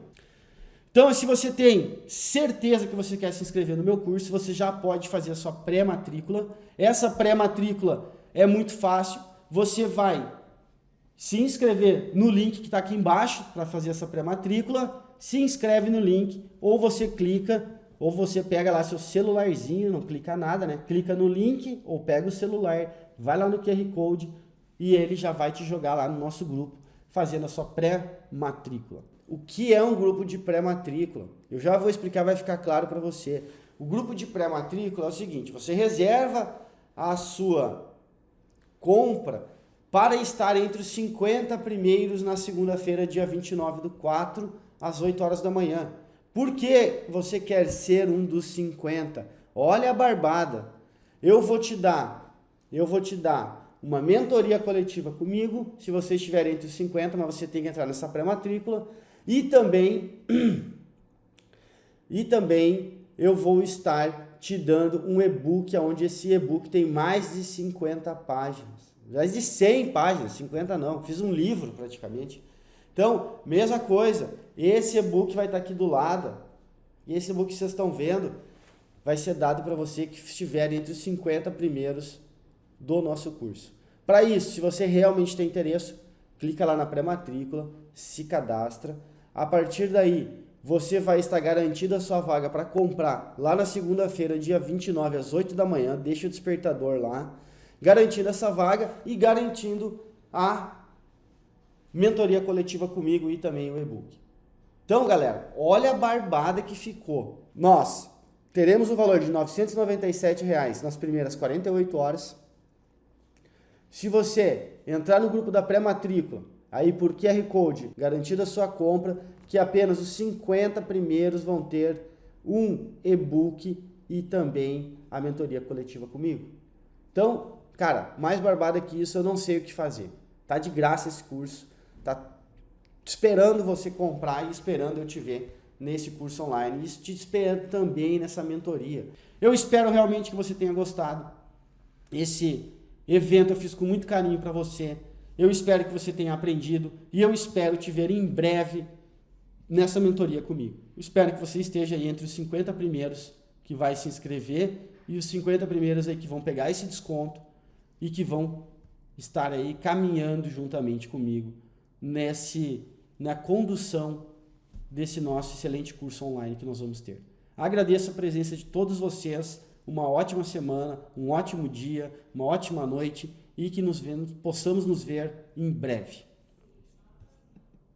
Então, se você tem certeza que você quer se inscrever no meu curso, você já pode fazer a sua pré-matrícula. Essa pré-matrícula é muito fácil. Você vai se inscrever no link que está aqui embaixo para fazer essa pré-matrícula. Se inscreve no link, ou você clica, ou você pega lá seu celularzinho, não clica nada, né? Clica no link, ou pega o celular, vai lá no QR Code, e ele já vai te jogar lá no nosso grupo, fazendo a sua pré-matrícula. O que é um grupo de pré-matrícula? Eu já vou explicar, vai ficar claro para você. O grupo de pré-matrícula é o seguinte, você reserva a sua compra para estar entre os 50 primeiros na segunda-feira, dia 29/4, às 8 horas da manhã. Por que você quer ser um dos 50? Olha a barbada. Eu vou te dar uma mentoria coletiva comigo, se você estiver entre os 50, mas você tem que entrar nessa pré-matrícula. E também eu vou estar te dando um e-book, onde esse e-book tem mais de 50 páginas. Mais de 100 páginas, 50 não, fiz um livro praticamente. Então, mesma coisa, esse e-book vai estar aqui do lado, e esse e-book que vocês estão vendo vai ser dado para você que estiver entre os 50 primeiros do nosso curso. Para isso, se você realmente tem interesse, clica lá na pré-matrícula, se cadastra. A partir daí, você vai estar garantido a sua vaga para comprar lá na segunda-feira, dia 29, às 8 da manhã. Deixa o despertador lá, garantindo essa vaga e garantindo a mentoria coletiva comigo e também o e-book. Então, galera, olha a barbada que ficou. Nós teremos o valor de R$ 997 nas primeiras 48 horas. Se você entrar no grupo da pré-matrícula, aí por QR Code, garantida a sua compra, que apenas os 50 primeiros vão ter um e-book e também a mentoria coletiva comigo. Então, cara, mais barbada que isso eu não sei o que fazer. Tá de graça esse curso, tá esperando você comprar e esperando eu te ver nesse curso online. E te espero também nessa mentoria. Eu espero realmente que você tenha gostado. Esse evento eu fiz com muito carinho para você. Eu espero que você tenha aprendido e eu espero te ver em breve nessa mentoria comigo. Eu espero que você esteja aí entre os 50 primeiros que vai se inscrever e os 50 primeiros aí que vão pegar esse desconto e que vão estar aí caminhando juntamente comigo na condução desse nosso excelente curso online que nós vamos ter. Agradeço a presença de todos vocês, uma ótima semana, um ótimo dia, uma ótima noite e que possamos nos ver em breve.